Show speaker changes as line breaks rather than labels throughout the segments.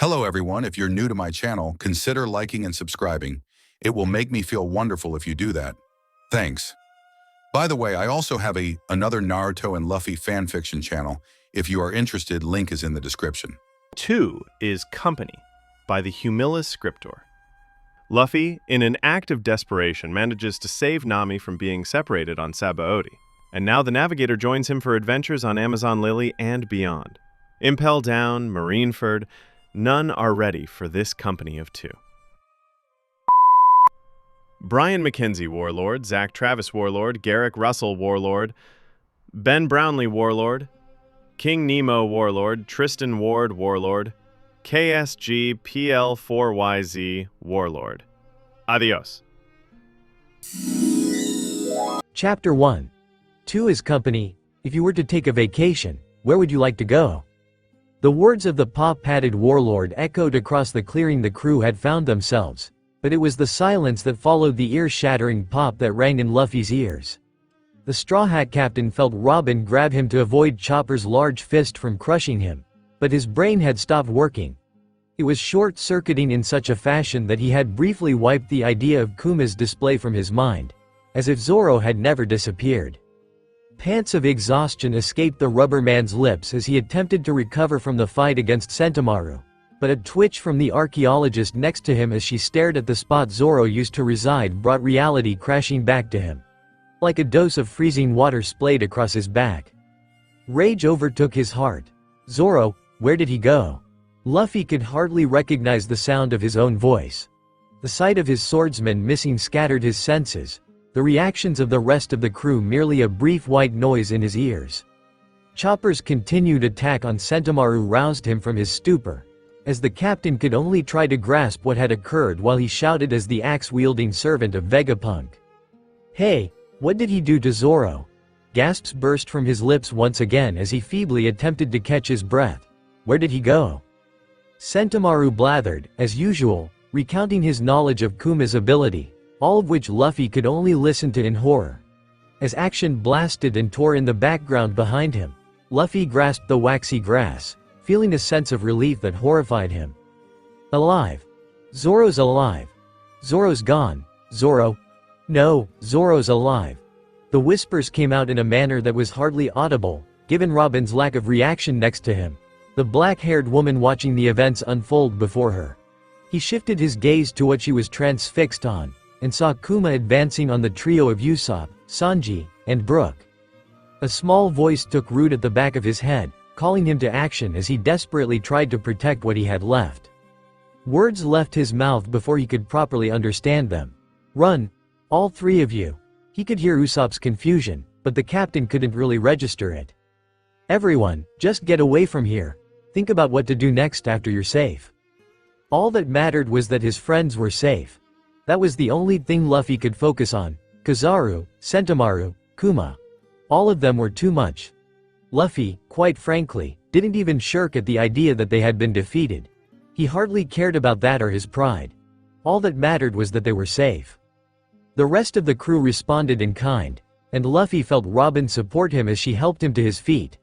Hello everyone, if you're new to my channel, consider liking and subscribing. It will make me feel wonderful if you do that. Thanks. By the way, I also have another Naruto and Luffy fanfiction channel. If you are interested, link is in the description.
2 is Company by TheHumilisScriptor. Luffy, in an act of desperation, manages to save Nami from being separated on Sabodi, and now the Navigator joins him for adventures on Amazon Lily and beyond. Impel Down, Marineford, none are ready for this company of two. Brian McKenzie Warlord, Zach Travis Warlord, Garrick Russell Warlord, Ben Brownlee Warlord, King Nemo Warlord, Tristan Ward Warlord, KSG PL4YZ Warlord. Adios.
Chapter 1. 2 is Company. If you were to take a vacation, where would you like to go? The words of the paw-padded warlord echoed across the clearing the crew had found themselves, but it was the silence that followed the ear-shattering pop that rang in Luffy's ears. The Straw Hat Captain felt Robin grab him to avoid Chopper's large fist from crushing him, but his brain had stopped working. It was short-circuiting in such a fashion that he had briefly wiped the idea of Kuma's display from his mind, as if Zoro had never disappeared. Pants of exhaustion escaped the rubber man's lips as he attempted to recover from the fight against Sentomaru, but a twitch from the archaeologist next to him as she stared at the spot Zoro used to reside brought reality crashing back to him. Like a dose of freezing water splayed across his back. Rage overtook his heart. Zoro, where did he go? Luffy could hardly recognize the sound of his own voice. The sight of his swordsman missing scattered his senses, the reactions of the rest of the crew merely a brief white noise in his ears. Chopper's continued attack on Sentomaru roused him from his stupor, as the captain could only try to grasp what had occurred while he shouted as the axe-wielding servant of Vegapunk. Hey, what did he do to Zoro? Gasps burst from his lips once again as he feebly attempted to catch his breath. Where did he go? Sentomaru blathered, as usual, recounting his knowledge of Kuma's ability, all of which Luffy could only listen to in horror. As action blasted and tore in the background behind him, Luffy grasped the waxy grass, feeling a sense of relief that horrified him. Alive. Zoro's alive. Zoro's gone. Zoro. No, Zoro's alive. The whispers came out in a manner that was hardly audible, given Robin's lack of reaction next to him, the black-haired woman watching the events unfold before her. He shifted his gaze to what she was transfixed on, and saw Kuma advancing on the trio of Usopp, Sanji, and Brook. A small voice took root at the back of his head, calling him to action as he desperately tried to protect what he had left. Words left his mouth before he could properly understand them. Run! All three of you! He could hear Usopp's confusion, but the captain couldn't really register it. Everyone, just get away from here. Think about what to do next after you're safe. All that mattered was that his friends were safe. That was the only thing Luffy could focus on. Kizaru, Sentomaru, Kuma. All of them were too much. Luffy, quite frankly, didn't even shirk at the idea that they had been defeated. He hardly cared about that or his pride. All that mattered was that they were safe. The rest of the crew responded in kind, and Luffy felt Robin support him as she helped him to his feet.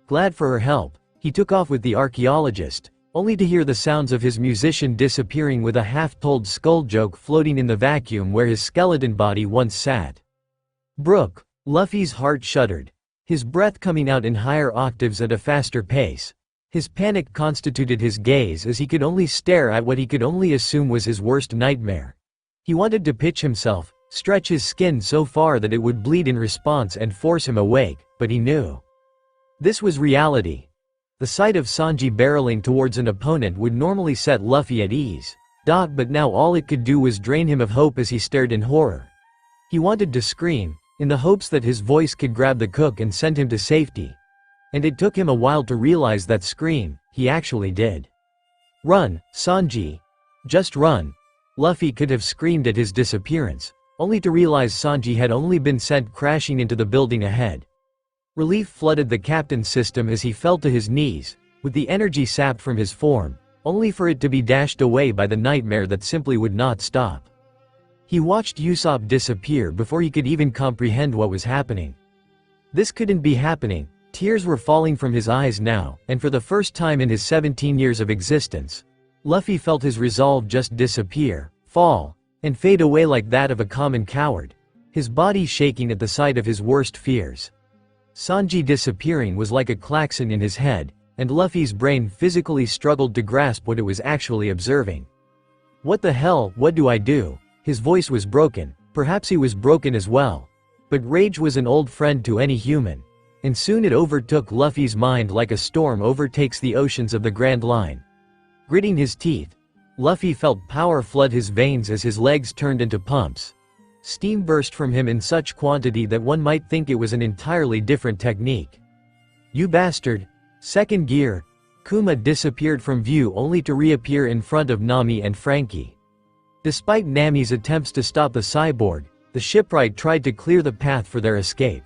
Glad for her help, he took off with the archaeologist, only to hear the sounds of his musician disappearing with a half-told skull joke floating in the vacuum where his skeleton body once sat. Brook. Luffy's heart shuddered, his breath coming out in higher octaves at a faster pace. His panic constituted his gaze as he could only stare at what he could only assume was his worst nightmare. He wanted to pitch himself, stretch his skin so far that it would bleed in response and force him awake, but he knew. This was reality. The sight of Sanji barreling towards an opponent would normally set Luffy at ease. But now all it could do was drain him of hope as he stared in horror. He wanted to scream, in the hopes that his voice could grab the cook and send him to safety. And it took him a while to realize that scream, he actually did. Run, Sanji. Just run. Luffy could have screamed at his disappearance, only to realize Sanji had only been sent crashing into the building ahead. Relief flooded the captain's system as he fell to his knees, with the energy sapped from his form, only for it to be dashed away by the nightmare that simply would not stop. He watched Usopp disappear before he could even comprehend what was happening. This couldn't be happening. Tears were falling from his eyes now, and for the first time in his 17 years of existence, Luffy felt his resolve just disappear, fall, and fade away like that of a common coward, his body shaking at the sight of his worst fears. Sanji disappearing was like a klaxon in his head, and Luffy's brain physically struggled to grasp what it was actually observing. What the hell, what do I do? His voice was broken, perhaps he was broken as well. But rage was an old friend to any human, and soon it overtook Luffy's mind like a storm overtakes the oceans of the Grand Line. Gritting his teeth, Luffy felt power flood his veins as his legs turned into pumps. Steam burst from him in such quantity that one might think it was an entirely different technique. You bastard! Second gear! Kuma disappeared from view only to reappear in front of Nami and Frankie. Despite Nami's attempts to stop the cyborg, the shipwright tried to clear the path for their escape.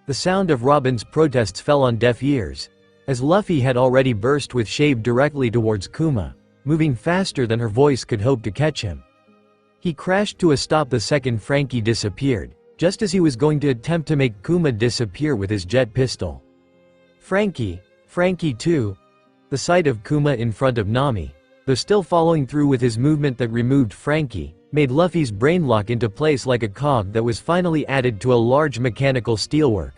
The sound of Robin's protests fell on deaf ears, as Luffy had already burst with Shave directly towards Kuma, moving faster than her voice could hope to catch him. He crashed to a stop the second Frankie disappeared, just as he was going to attempt to make Kuma disappear with his jet pistol. Frankie too. The sight of Kuma in front of Nami, though still following through with his movement that removed Frankie, made Luffy's brain lock into place like a cog that was finally added to a large mechanical steelwork.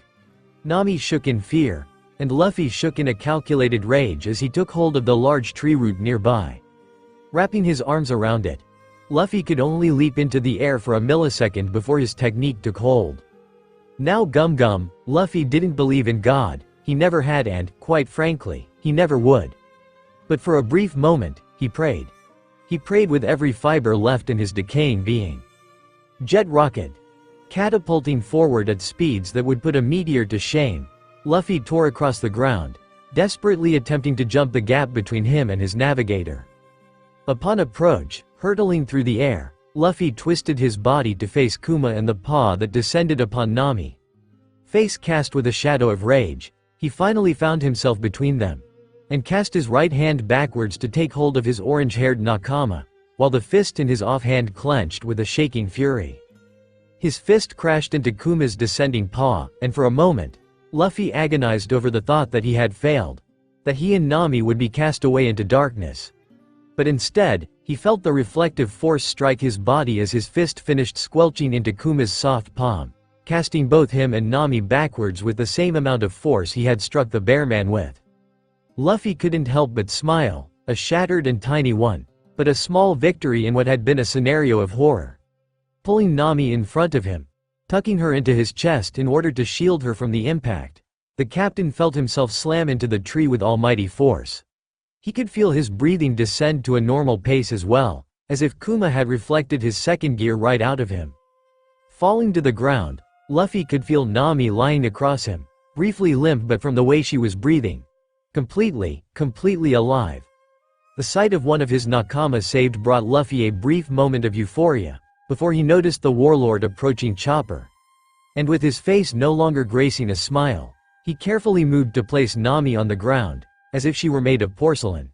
Nami shook in fear, and Luffy shook in a calculated rage as he took hold of the large tree root nearby. Wrapping his arms around it, Luffy could only leap into the air for a millisecond before his technique took hold. Now Gum, Luffy didn't believe in God, he never had and, quite frankly, he never would. But for a brief moment, he prayed. He prayed with every fiber left in his decaying being. Jet rocket. Catapulting forward at speeds that would put a meteor to shame, Luffy tore across the ground, desperately attempting to jump the gap between him and his navigator. Upon approach, hurtling through the air, Luffy twisted his body to face Kuma and the paw that descended upon Nami. Face cast with a shadow of rage, he finally found himself between them, and cast his right hand backwards to take hold of his orange-haired nakama, while the fist in his offhand clenched with a shaking fury. His fist crashed into Kuma's descending paw, and for a moment, Luffy agonized over the thought that he had failed, that he and Nami would be cast away into darkness. But instead, he felt the reflective force strike his body as his fist finished squelching into Kuma's soft palm, casting both him and Nami backwards with the same amount of force he had struck the bearman with. Luffy couldn't help but smile, a shattered and tiny one, but a small victory in what had been a scenario of horror. Pulling Nami in front of him, tucking her into his chest in order to shield her from the impact, the captain felt himself slam into the tree with almighty force. He could feel his breathing descend to a normal pace as well, as if Kuma had reflected his second gear right out of him. Falling to the ground, Luffy could feel Nami lying across him, briefly limp but from the way she was breathing, completely alive. The sight of one of his nakama saved brought Luffy a brief moment of euphoria, before he noticed the warlord approaching Chopper. And with his face no longer gracing a smile, he carefully moved to place Nami on the ground, as if she were made of porcelain.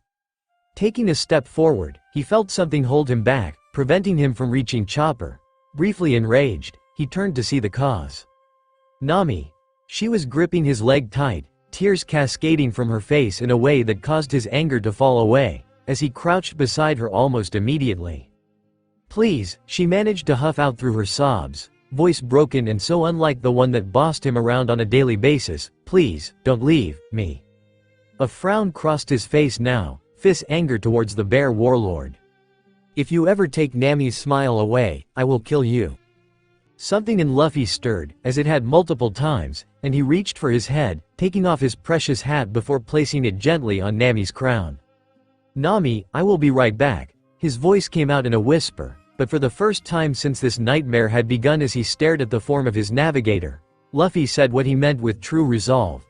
Taking a step forward, he felt something hold him back, preventing him from reaching Chopper. Briefly enraged, he turned to see the cause. Nami. She was gripping his leg tight, tears cascading from her face in a way that caused his anger to fall away, as he crouched beside her almost immediately. Please, she managed to huff out through her sobs, voice broken and so unlike the one that bossed him around on a daily basis, please, don't leave me. A frown crossed his face now, fist anger towards the bear warlord. If you ever take Nami's smile away, I will kill you. Something in Luffy stirred, as it had multiple times, and he reached for his head, taking off his precious hat before placing it gently on Nami's crown. Nami, I will be right back. His voice came out in a whisper, but for the first time since this nightmare had begun as he stared at the form of his navigator, Luffy said what he meant with true resolve.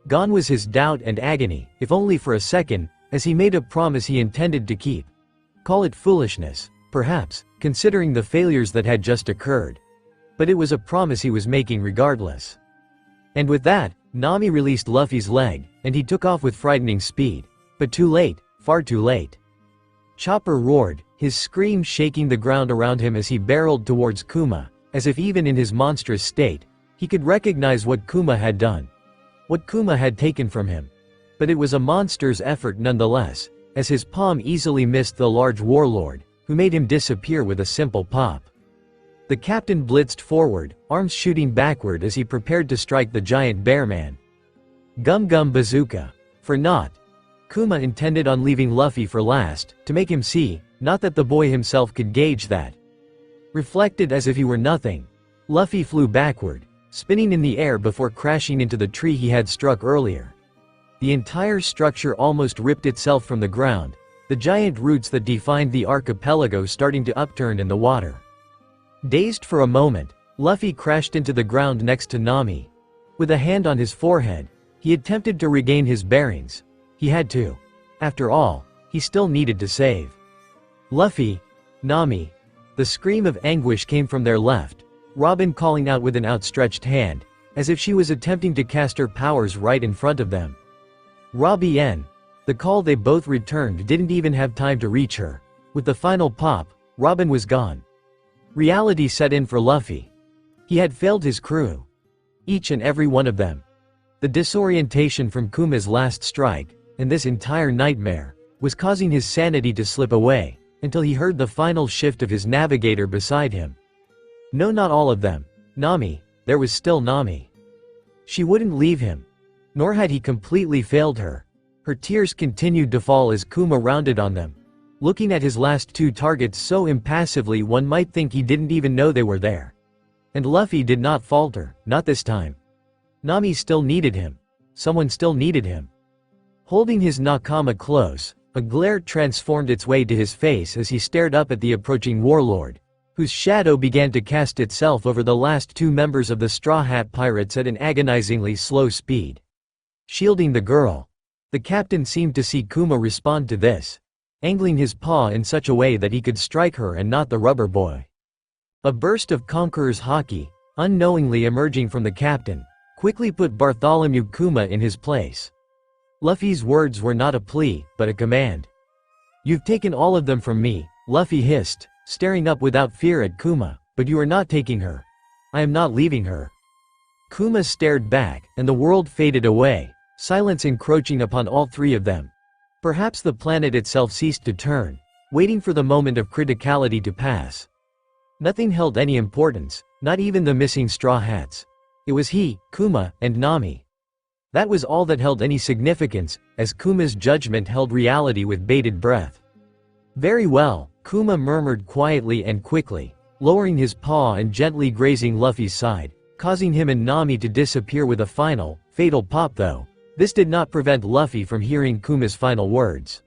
Gone was his doubt and agony, if only for a second, as he made a promise he intended to keep. Call it foolishness, perhaps, considering the failures that had just occurred. But it was a promise he was making regardless. And with that, Nami released Luffy's leg, and he took off with frightening speed. But too late, far too late. Chopper roared, his scream shaking the ground around him as he barreled towards Kuma, as if even in his monstrous state, he could recognize what Kuma had done. What Kuma had taken from him. But it was a monster's effort nonetheless, as his palm easily missed the large warlord, who made him disappear with a simple pop. The captain blitzed forward, arms shooting backward as he prepared to strike the giant bear man. Gum Gum Bazooka. For naught. Kuma intended on leaving Luffy for last, to make him see, not that the boy himself could gauge that. Reflected as if he were nothing. Luffy flew backward, spinning in the air before crashing into the tree he had struck earlier. The entire structure almost ripped itself from the ground, the giant roots that defined the archipelago starting to upturn in the water. Dazed for a moment, Luffy crashed into the ground next to Nami. With a hand on his forehead, he attempted to regain his bearings. He had to. After all, he still needed to save Luffy. Nami. The scream of anguish came from their left, Robin calling out with an outstretched hand, as if she was attempting to cast her powers right in front of them. Robin. The call they both returned didn't even have time to reach her. With the final pop, Robin was gone. Reality set in for Luffy. He had failed his crew. Each and every one of them. The disorientation from Kuma's last strike, and this entire nightmare, was causing his sanity to slip away, until he heard the final shift of his navigator beside him. No, not all of them. Nami. There was still Nami. She wouldn't leave him. Nor had he completely failed her. Her tears continued to fall as Kuma rounded on them. Looking at his last two targets so impassively one might think he didn't even know they were there. And Luffy did not falter, not this time. Nami still needed him. Someone still needed him. Holding his nakama close, a glare transformed its way to his face as he stared up at the approaching warlord, whose shadow began to cast itself over the last two members of the Straw Hat Pirates at an agonizingly slow speed. Shielding the girl. The captain seemed to see Kuma respond to this, angling his paw in such a way that he could strike her and not the rubber boy. A burst of Conqueror's haki, unknowingly emerging from the captain, quickly put Bartholomew Kuma in his place. Luffy's words were not a plea, but a command. "You've taken all of them from me," Luffy hissed, staring up without fear at Kuma, "but you are not taking her. I am not leaving her." Kuma stared back, and the world faded away, silence encroaching upon all three of them. Perhaps the planet itself ceased to turn, waiting for the moment of criticality to pass. Nothing held any importance, not even the missing straw hats. It was he, Kuma, and Nami. That was all that held any significance, as Kuma's judgment held reality with bated breath. "Very well," Kuma murmured quietly and quickly, lowering his paw and gently grazing Luffy's side, causing him and Nami to disappear with a final, fatal pop though. This did not prevent Luffy from hearing Kuma's final words.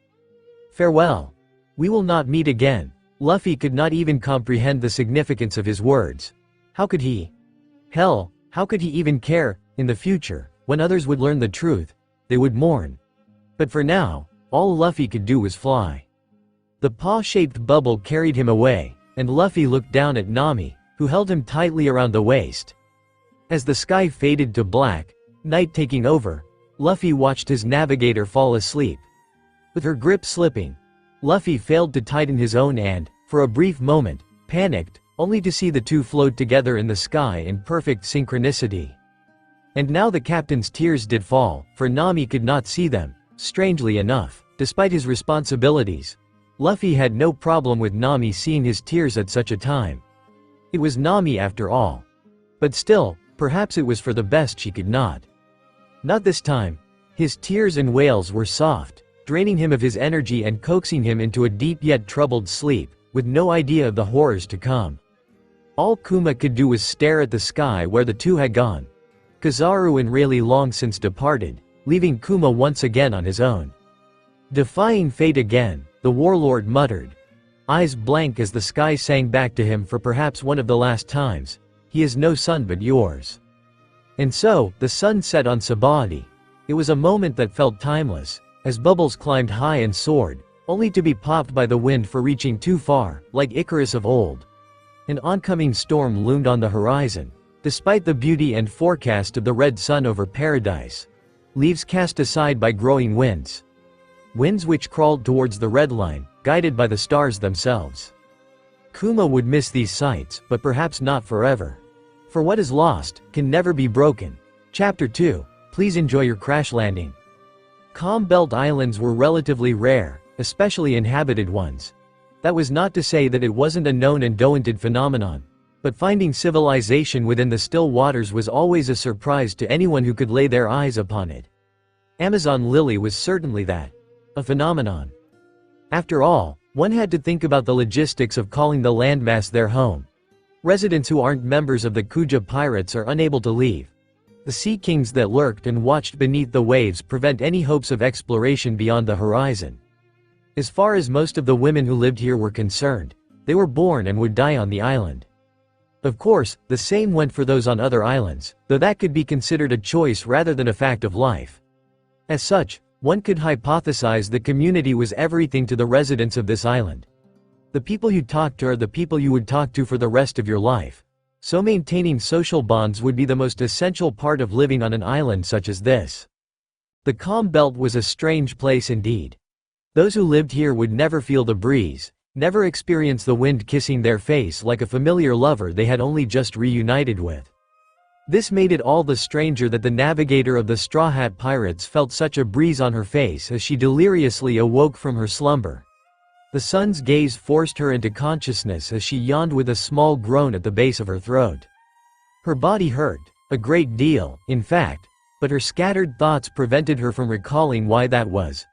"Farewell. We will not meet again." Luffy could not even comprehend the significance of his words. How could he? Hell, how could he even care? In the future, when others would learn the truth, they would mourn. But for now, all Luffy could do was fly. The paw-shaped bubble carried him away, and Luffy looked down at Nami, who held him tightly around the waist. As the sky faded to black, night taking over, Luffy watched his navigator fall asleep. With her grip slipping, Luffy failed to tighten his own and, for a brief moment, panicked, only to see the two float together in the sky in perfect synchronicity. And now the captain's tears did fall, for Nami could not see them. Strangely enough, despite his responsibilities, Luffy had no problem with Nami seeing his tears at such a time. It was Nami after all. But still, perhaps it was for the best she could not. Not this time. His tears and wails were soft, draining him of his energy and coaxing him into a deep yet troubled sleep, with no idea of the horrors to come. All Kuma could do was stare at the sky where the two had gone. Kizaru and Rayleigh long since departed, leaving Kuma once again on his own. Defying fate again, the warlord muttered. Eyes blank as the sky sang back to him for perhaps one of the last times, "He is no son but yours." And so, the sun set on Sabodi. It was a moment that felt timeless, as bubbles climbed high and soared, only to be popped by the wind for reaching too far, like Icarus of old. An oncoming storm loomed on the horizon, despite the beauty and forecast of the red sun over paradise. Leaves cast aside by growing winds. Winds which crawled towards the red line, guided by the stars themselves. Kuma would miss these sights, but perhaps not forever. For what is lost, can never be broken. Chapter 2. Please enjoy your crash landing. Calm Belt Islands were relatively rare, especially inhabited ones. That was not to say that it wasn't a known and documented phenomenon. But finding civilization within the still waters was always a surprise to anyone who could lay their eyes upon it. Amazon Lily was certainly that. A phenomenon. After all, one had to think about the logistics of calling the landmass their home. Residents who aren't members of the Kuja pirates are unable to leave. The sea kings that lurked and watched beneath the waves prevent any hopes of exploration beyond the horizon. As far as most of the women who lived here were concerned, they were born and would die on the island. Of course, the same went for those on other islands, though that could be considered a choice rather than a fact of life. As such, one could hypothesize the community was everything to the residents of this island. The people you talk to are the people you would talk to for the rest of your life. So maintaining social bonds would be the most essential part of living on an island such as this. The calm belt was a strange place indeed. Those who lived here would never feel the breeze, never experience the wind kissing their face like a familiar lover they had only just reunited with. This made it all the stranger that the navigator of the Straw Hat Pirates felt such a breeze on her face as she deliriously awoke from her slumber. The sun's gaze forced her into consciousness as she yawned with a small groan at the base of her throat. Her body hurt, a great deal, in fact, but her scattered thoughts prevented her from recalling why that was.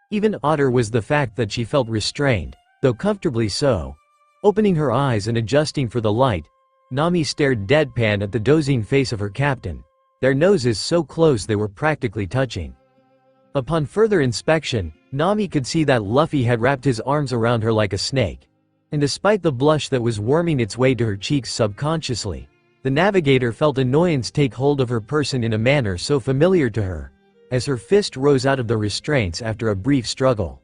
Even odder was the fact that she felt restrained, though comfortably so. Opening her eyes and adjusting for the light, Nami stared deadpan at the dozing face of her captain, their noses so close they were practically touching. Upon further inspection, Nami could see that Luffy had wrapped his arms around her like a snake. And despite the blush that was worming its way to her cheeks subconsciously, the navigator felt annoyance take hold of her person in a manner so familiar to her, as her fist rose out of the restraints after a brief struggle.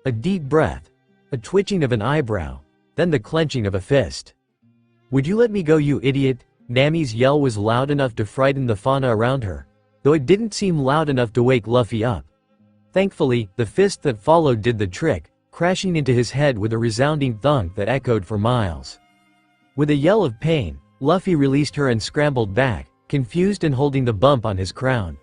A deep breath, a twitching of an eyebrow, then the clenching of a fist. "Would you let me go, you idiot?" Nami's yell was loud enough to frighten the fauna around her, though it didn't seem loud enough to wake Luffy up. Thankfully, the fist that followed did the trick, crashing into his head with a resounding thunk that echoed for miles. With a yell of pain, Luffy released her and scrambled back, confused and holding the bump on his crown.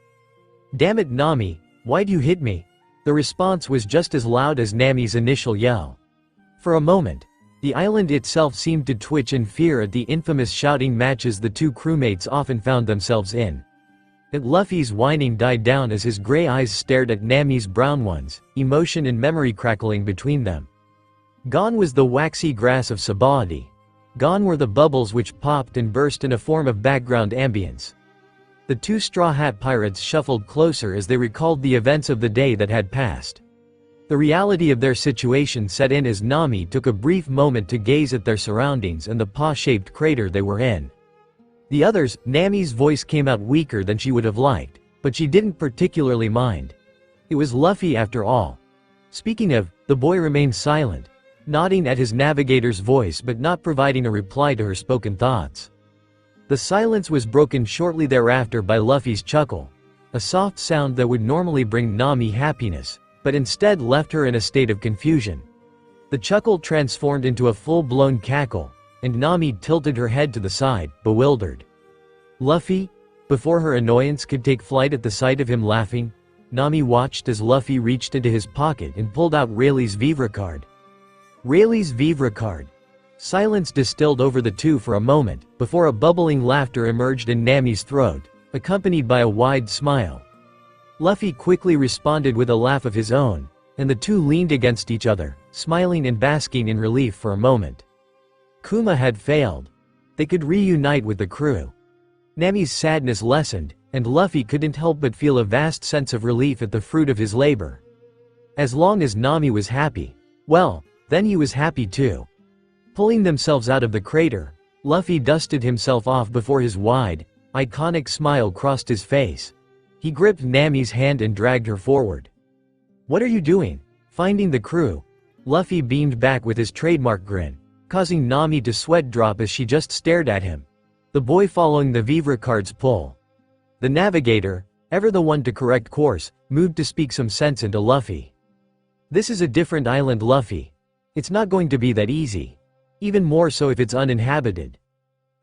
"Damn it, Nami, why'd you hit me?" The response was just as loud as Nami's initial yell. For a moment, the island itself seemed to twitch in fear at the infamous shouting matches the two crewmates often found themselves in. But Luffy's whining died down as his gray eyes stared at Nami's brown ones, emotion and memory crackling between them. Gone was the waxy grass of Sabodi. Gone were the bubbles which popped and burst in a form of background ambience. The two Straw Hat Pirates shuffled closer as they recalled the events of the day that had passed. The reality of their situation set in as Nami took a brief moment to gaze at their surroundings and the paw-shaped crater they were in. The others, Nami's voice came out weaker than she would have liked, but she didn't particularly mind. It was Luffy after all. Speaking of, the boy remained silent, nodding at his navigator's voice but not providing a reply to her spoken thoughts. The silence was broken shortly thereafter by Luffy's chuckle, a soft sound that would normally bring Nami happiness, but instead left her in a state of confusion. The chuckle transformed into a full-blown cackle, and Nami tilted her head to the side, bewildered. "Luffy?" Before her annoyance could take flight at the sight of him laughing, Nami watched as Luffy reached into his pocket and pulled out Rayleigh's Vivre card. Rayleigh's Vivre card. Silence distilled over the two for a moment, before a bubbling laughter emerged in Nami's throat, accompanied by a wide smile. Luffy quickly responded with a laugh of his own, and the two leaned against each other, smiling and basking in relief for a moment. Kuma had failed. They could reunite with the crew. Nami's sadness lessened, and Luffy couldn't help but feel a vast sense of relief at the fruit of his labor. As long as Nami was happy, well, then he was happy too. Pulling themselves out of the crater, Luffy dusted himself off before his wide, iconic smile crossed his face. He gripped Nami's hand and dragged her forward. "What are you doing?" Finding the crew, Luffy beamed back with his trademark grin, causing Nami to sweat drop as she just stared at him, the boy following the Vivre card's pull. The navigator, ever the one to correct course, moved to speak some sense into Luffy. "This is a different island, Luffy. It's not going to be that easy. Even more so if it's uninhabited."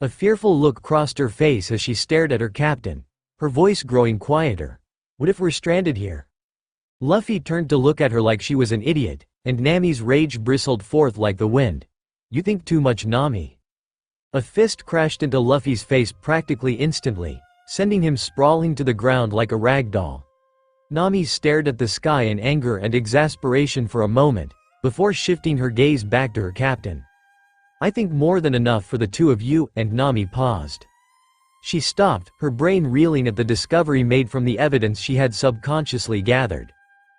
A fearful look crossed her face as she stared at her captain, her voice growing quieter. "What if we're stranded here?" Luffy turned to look at her like she was an idiot, and Nami's rage bristled forth like the wind. "You think too much, Nami." A fist crashed into Luffy's face practically instantly, sending him sprawling to the ground like a rag doll. Nami stared at the sky in anger and exasperation for a moment, before shifting her gaze back to her captain. "I think more than enough for the two of you," and Nami paused. She stopped, her brain reeling at the discovery made from the evidence she had subconsciously gathered.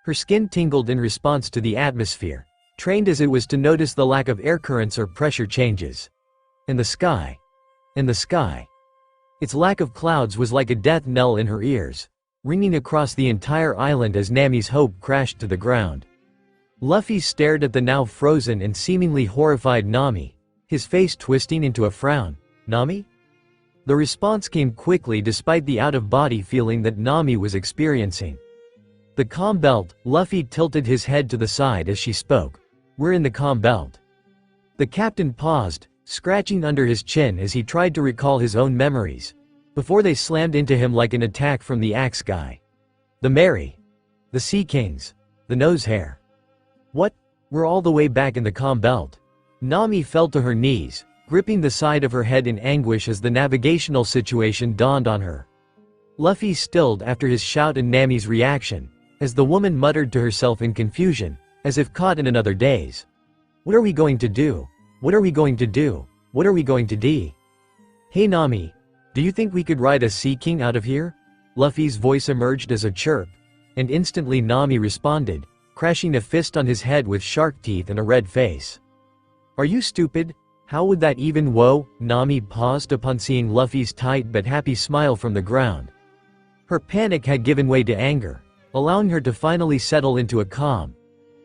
Her skin tingled in response to the atmosphere, trained as it was to notice the lack of air currents or pressure changes. And the sky. Its lack of clouds was like a death knell in her ears, ringing across the entire island as Nami's hope crashed to the ground. Luffy stared at the now frozen and seemingly horrified Nami, his face twisting into a frown. "Nami?" The response came quickly despite the out-of-body feeling that Nami was experiencing. "The calm belt." Luffy tilted his head to the side as she spoke. "We're in the calm belt." The captain paused, scratching under his chin as he tried to recall his own memories, before they slammed into him like an attack from the axe guy. "The Mary. The Sea Kings. The Nose Hair. What? We're all the way back in the calm belt." Nami fell to her knees, gripping the side of her head in anguish as the navigational situation dawned on her. Luffy stilled after his shout and Nami's reaction, as the woman muttered to herself in confusion, as if caught in another daze. "What are we going to do? What are we going to do? What are we going to do? Hey Nami, do you think we could ride a Sea King out of here?" Luffy's voice emerged as a chirp, and instantly Nami responded, crashing a fist on his head with shark teeth and a red face. "Are you stupid? How would that even whoa?" Nami paused upon seeing Luffy's tight but happy smile from the ground. Her panic had given way to anger, allowing her to finally settle into a calm.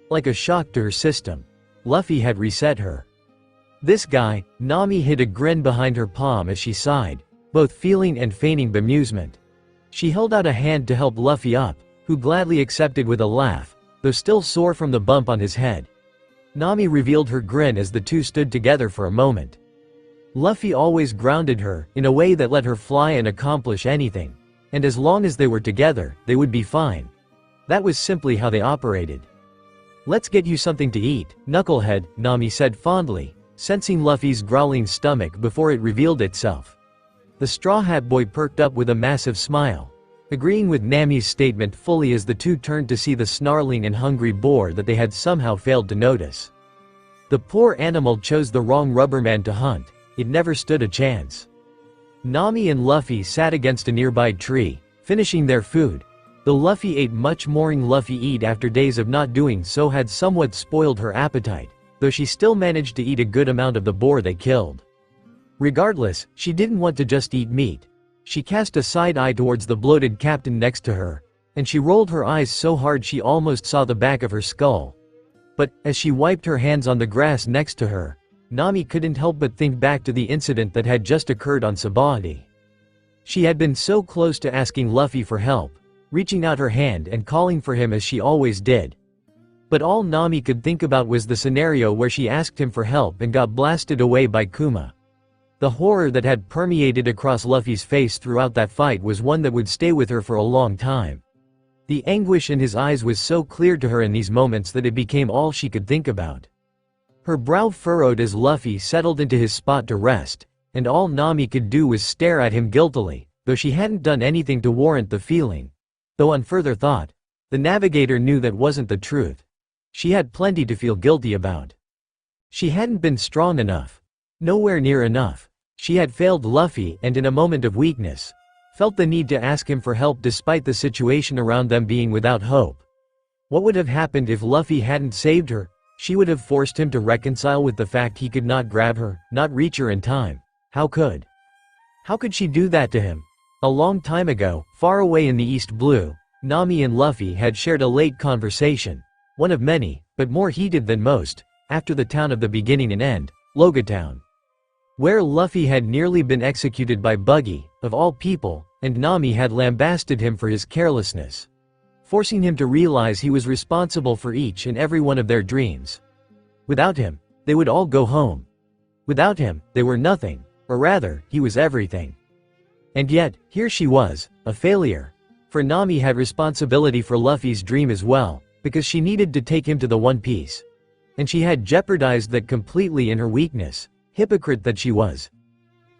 Like a shock to her system, Luffy had reset her. "This guy," Nami hid a grin behind her palm as she sighed, both feeling and feigning bemusement. She held out a hand to help Luffy up, who gladly accepted with a laugh, though still sore from the bump on his head. Nami revealed her grin as the two stood together for a moment. Luffy always grounded her, in a way that let her fly and accomplish anything. And as long as they were together, they would be fine. That was simply how they operated. "Let's get you something to eat, knucklehead," Nami said fondly, sensing Luffy's growling stomach before it revealed itself. The Straw Hat Boy perked up with a massive smile, agreeing with Nami's statement fully as the two turned to see the snarling and hungry boar that they had somehow failed to notice. The poor animal chose the wrong rubberman to hunt. It never stood a chance. Nami and Luffy sat against a nearby tree, finishing their food. Though Luffy ate much more, Luffy eat after days of not doing so had somewhat spoiled her appetite, though she still managed to eat a good amount of the boar they killed. Regardless, she didn't want to just eat meat. She cast a side eye towards the bloated captain next to her, and she rolled her eyes so hard she almost saw the back of her skull. But, as she wiped her hands on the grass next to her, Nami couldn't help but think back to the incident that had just occurred on Sabodi. She had been so close to asking Luffy for help, reaching out her hand and calling for him as she always did. But all Nami could think about was the scenario where she asked him for help and got blasted away by Kuma. The horror that had permeated across Luffy's face throughout that fight was one that would stay with her for a long time. The anguish in his eyes was so clear to her in these moments that it became all she could think about. Her brow furrowed as Luffy settled into his spot to rest, and all Nami could do was stare at him guiltily, though she hadn't done anything to warrant the feeling. Though on further thought, the navigator knew that wasn't the truth. She had plenty to feel guilty about. She hadn't been strong enough. Nowhere near enough. She had failed Luffy and in a moment of weakness, felt the need to ask him for help despite the situation around them being without hope. What would have happened if Luffy hadn't saved her? She would have forced him to reconcile with the fact he could not grab her, not reach her in time. How could she do that to him? A long time ago, far away in the East Blue, Nami and Luffy had shared a late conversation, one of many, but more heated than most, after the town of the beginning and end, Logia Town, where Luffy had nearly been executed by Buggy, of all people, and Nami had lambasted him for his carelessness, forcing him to realize he was responsible for each and every one of their dreams. Without him, they would all go home. Without him, they were nothing, or rather, he was everything. And yet, here she was, a failure. for Nami had responsibility for Luffy's dream as well, because she needed to take him to the One Piece. And she had jeopardized that completely in her weakness, hypocrite that she was.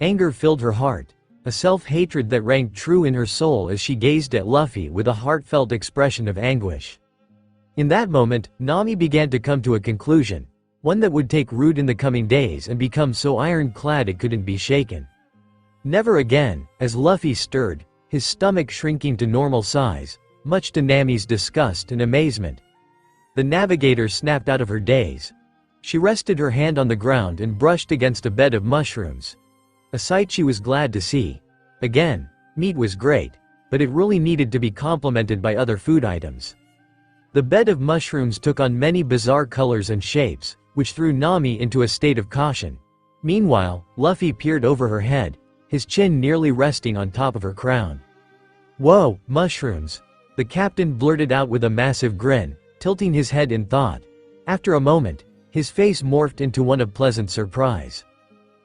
Anger filled her heart, a self-hatred that rang true in her soul as she gazed at Luffy with a heartfelt expression of anguish. In that moment, Nami began to come to a conclusion, one that would take root in the coming days and become so ironclad it couldn't be shaken. Never again, as Luffy stirred, his stomach shrinking to normal size, much to Nami's disgust and amazement. The navigator snapped out of her daze. She rested her hand on the ground and brushed against a bed of mushrooms. A sight she was glad to see. Again, meat was great, but it really needed to be complemented by other food items. The bed of mushrooms took on many bizarre colors and shapes, which threw Nami into a state of caution. Meanwhile, Luffy peered over her head, his chin nearly resting on top of her crown. "Whoa, mushrooms!" the captain blurted out with a massive grin, tilting his head in thought. After a moment, his face morphed into one of pleasant surprise.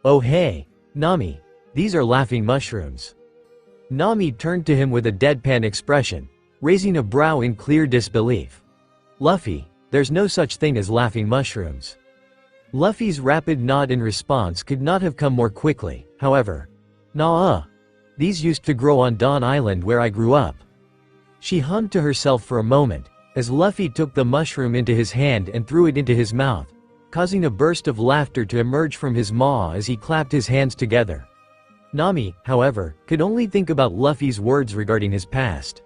"Oh hey, Nami, these are laughing mushrooms." Nami turned to him with a deadpan expression, raising a brow in clear disbelief. "Luffy, there's no such thing as laughing mushrooms." Luffy's rapid nod in response could not have come more quickly, however. "Nah, these used to grow on Dawn Island where I grew up." She hummed to herself for a moment, as Luffy took the mushroom into his hand and threw it into his mouth, causing a burst of laughter to emerge from his maw as he clapped his hands together. Nami, however, could only think about Luffy's words regarding his past.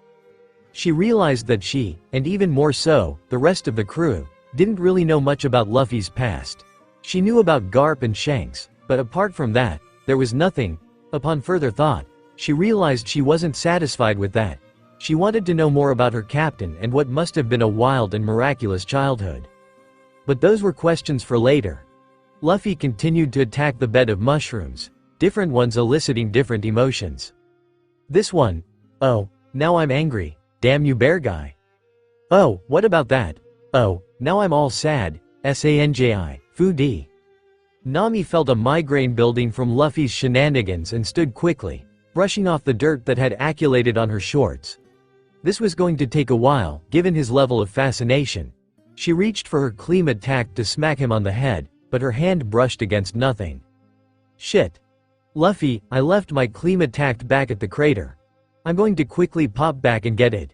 She realized that she, and even more so, the rest of the crew, didn't really know much about Luffy's past. She knew about Garp and Shanks, but apart from that, there was nothing. Upon further thought, she realized she wasn't satisfied with that. She wanted to know more about her captain and what must have been a wild and miraculous childhood. But those were questions for later. Luffy continued to attack the bed of mushrooms, different ones eliciting different emotions. This one, "Oh, now I'm angry, damn you bear guy." "Oh, what about that? Oh, now I'm all sad, sanji, foodie." Nami felt a migraine building from Luffy's shenanigans and stood quickly, brushing off the dirt that had accumulated on her shorts. This was going to take a while, given his level of fascination. She reached for her clean attack to smack him on the head, but her hand brushed against nothing. "Shit. Luffy, I left my clean attack back at the crater. I'm going to quickly pop back and get it."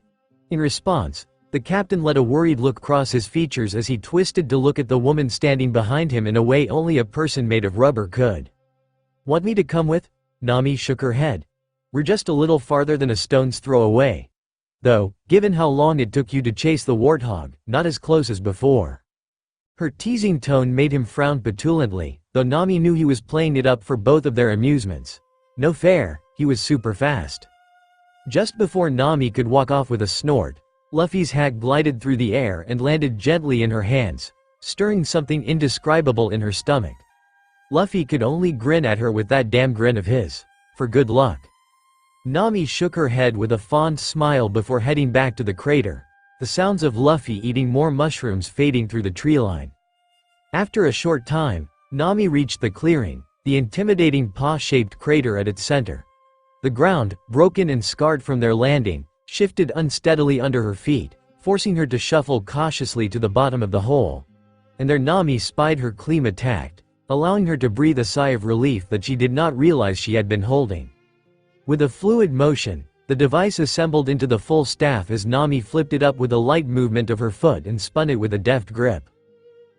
In response, the captain let a worried look cross his features as he twisted to look at the woman standing behind him in a way only a person made of rubber could. "Want me to come with?" Nami shook her head. "We're just a little farther than a stone's throw away. Though, given how long it took you to chase the warthog, not as close as before." Her teasing tone made him frown petulantly, though Nami knew he was playing it up for both of their amusements. No fair, he was super fast. Just before Nami could walk off with a snort, Luffy's hat glided through the air and landed gently in her hands, stirring something indescribable in her stomach. Luffy could only grin at her with that damn grin of his. For good luck. Nami shook her head with a fond smile before heading back to the crater, the sounds of Luffy eating more mushrooms fading through the tree line. After a short time, Nami reached the clearing, the intimidating paw-shaped crater at its center. The ground, broken and scarred from their landing, shifted unsteadily under her feet, forcing her to shuffle cautiously to the bottom of the hole. And there Nami spied her clean attack, allowing her to breathe a sigh of relief that she did not realize she had been holding. With a fluid motion, the device assembled into the full staff as Nami flipped it up with a light movement of her foot and spun it with a deft grip.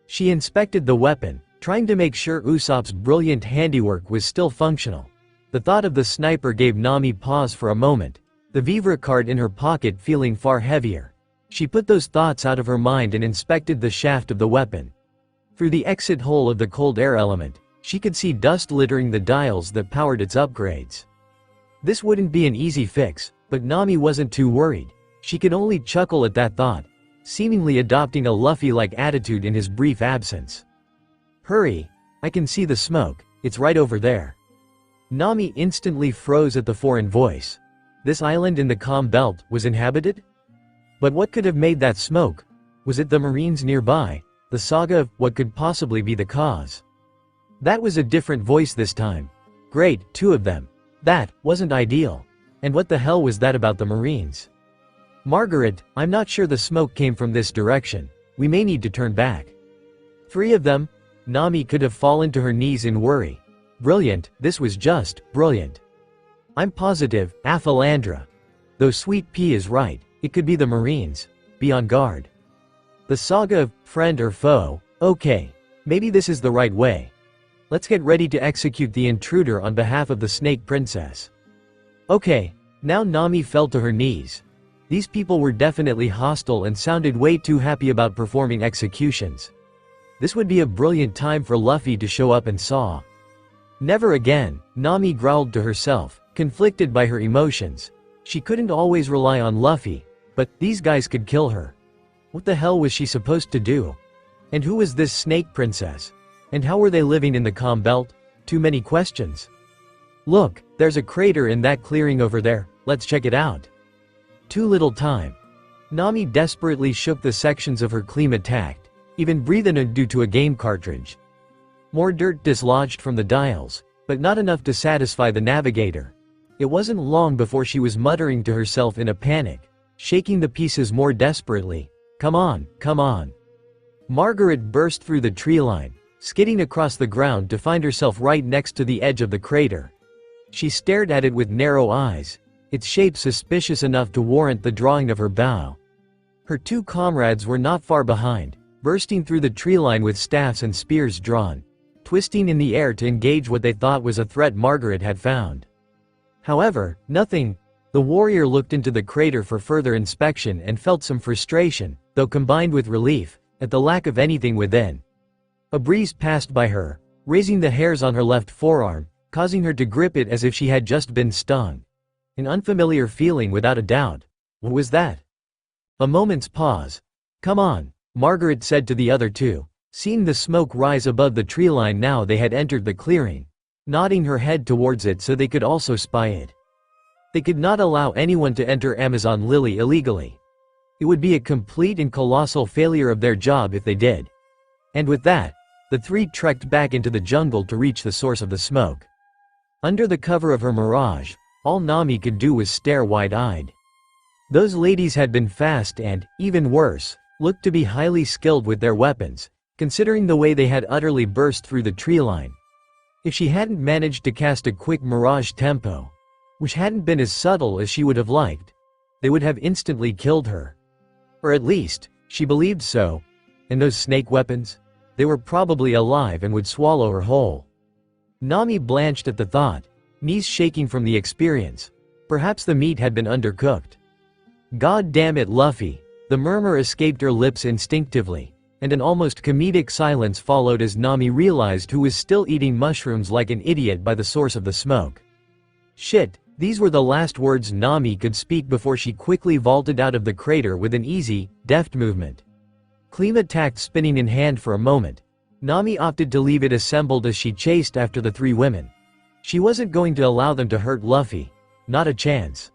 She inspected the weapon, trying to make sure Usopp's brilliant handiwork was still functional. The thought of the sniper gave Nami pause for a moment, the Vivre card in her pocket feeling far heavier. She put those thoughts out of her mind and inspected the shaft of the weapon. Through the exit hole of the cold air element, she could see dust littering the dials that powered its upgrades. This wouldn't be an easy fix, but Nami wasn't too worried. She could only chuckle at that thought, seemingly adopting a Luffy-like attitude in his brief absence. "Hurry, I can see the smoke, it's right over there." Nami instantly froze at the foreign voice. This island in the calm belt was inhabited? But what could have made that smoke? Was it the Marines nearby? The saga of what could possibly be the cause? That was a different voice this time. Great, two of them. That wasn't ideal. And what the hell was that about the Marines? Margaret, I'm not sure the smoke came from this direction. We may need to turn back. 3 of them? Nami could have fallen to her knees in worry. Brilliant, this was just brilliant. I'm positive, Aphalandra. Though Sweet Pea is right, it could be the Marines. Be on guard. The saga of friend or foe, okay. Maybe this is the right way. Let's get ready to execute the intruder on behalf of the Snake Princess. Okay, now Nami fell to her knees. These people were definitely hostile and sounded way too happy about performing executions. This would be a brilliant time for Luffy to show up and saw. Never again, Nami growled to herself, conflicted by her emotions. She couldn't always rely on Luffy, but these guys could kill her. What the hell was she supposed to do? And who was this Snake Princess? And how were they living in the calm belt? Too many questions. Look, there's a crater in that clearing over there, let's check it out. Too little time. Nami desperately shook the sections of her Klima tact, even breathing it due to a game cartridge. More dirt dislodged from the dials, but not enough to satisfy the navigator. It wasn't long before she was muttering to herself in a panic, shaking the pieces more desperately. Come on, come on. Margaret burst through the tree line, skidding across the ground to find herself right next to the edge of the crater. She stared at it with narrow eyes, its shape suspicious enough to warrant the drawing of her bow. Her 2 comrades were not far behind, bursting through the tree line with staffs and spears drawn, twisting in the air to engage what they thought was a threat Margaret had found. However, nothing. The warrior looked into the crater for further inspection and felt some frustration, though combined with relief, at the lack of anything within. A breeze passed by her, raising the hairs on her left forearm, causing her to grip it as if she had just been stung. An unfamiliar feeling without a doubt. What was that? A moment's pause. Come on, Margaret said to the other 2, seeing the smoke rise above the tree line now they had entered the clearing, nodding her head towards it so they could also spy it. They could not allow anyone to enter Amazon Lily illegally. It would be a complete and colossal failure of their job if they did. And with that, the 3 trekked back into the jungle to reach the source of the smoke. Under the cover of her mirage, all Nami could do was stare wide-eyed. Those ladies had been fast and, even worse, looked to be highly skilled with their weapons, considering the way they had utterly burst through the tree line. If she hadn't managed to cast a quick mirage tempo, which hadn't been as subtle as she would have liked, they would have instantly killed her. Or at least, she believed so. And those snake weapons? They were probably alive and would swallow her whole. Nami blanched at the thought, knees shaking from the experience. Perhaps the meat had been undercooked. God damn it, Luffy. The murmur escaped her lips instinctively, and an almost comedic silence followed as Nami realized who was still eating mushrooms like an idiot by the source of the smoke. Shit. These were the last words Nami could speak before she quickly vaulted out of the crater with an easy, deft movement. Klima tact spinning in hand for a moment, Nami opted to leave it assembled as she chased after the 3 women. She wasn't going to allow them to hurt Luffy. Not a chance.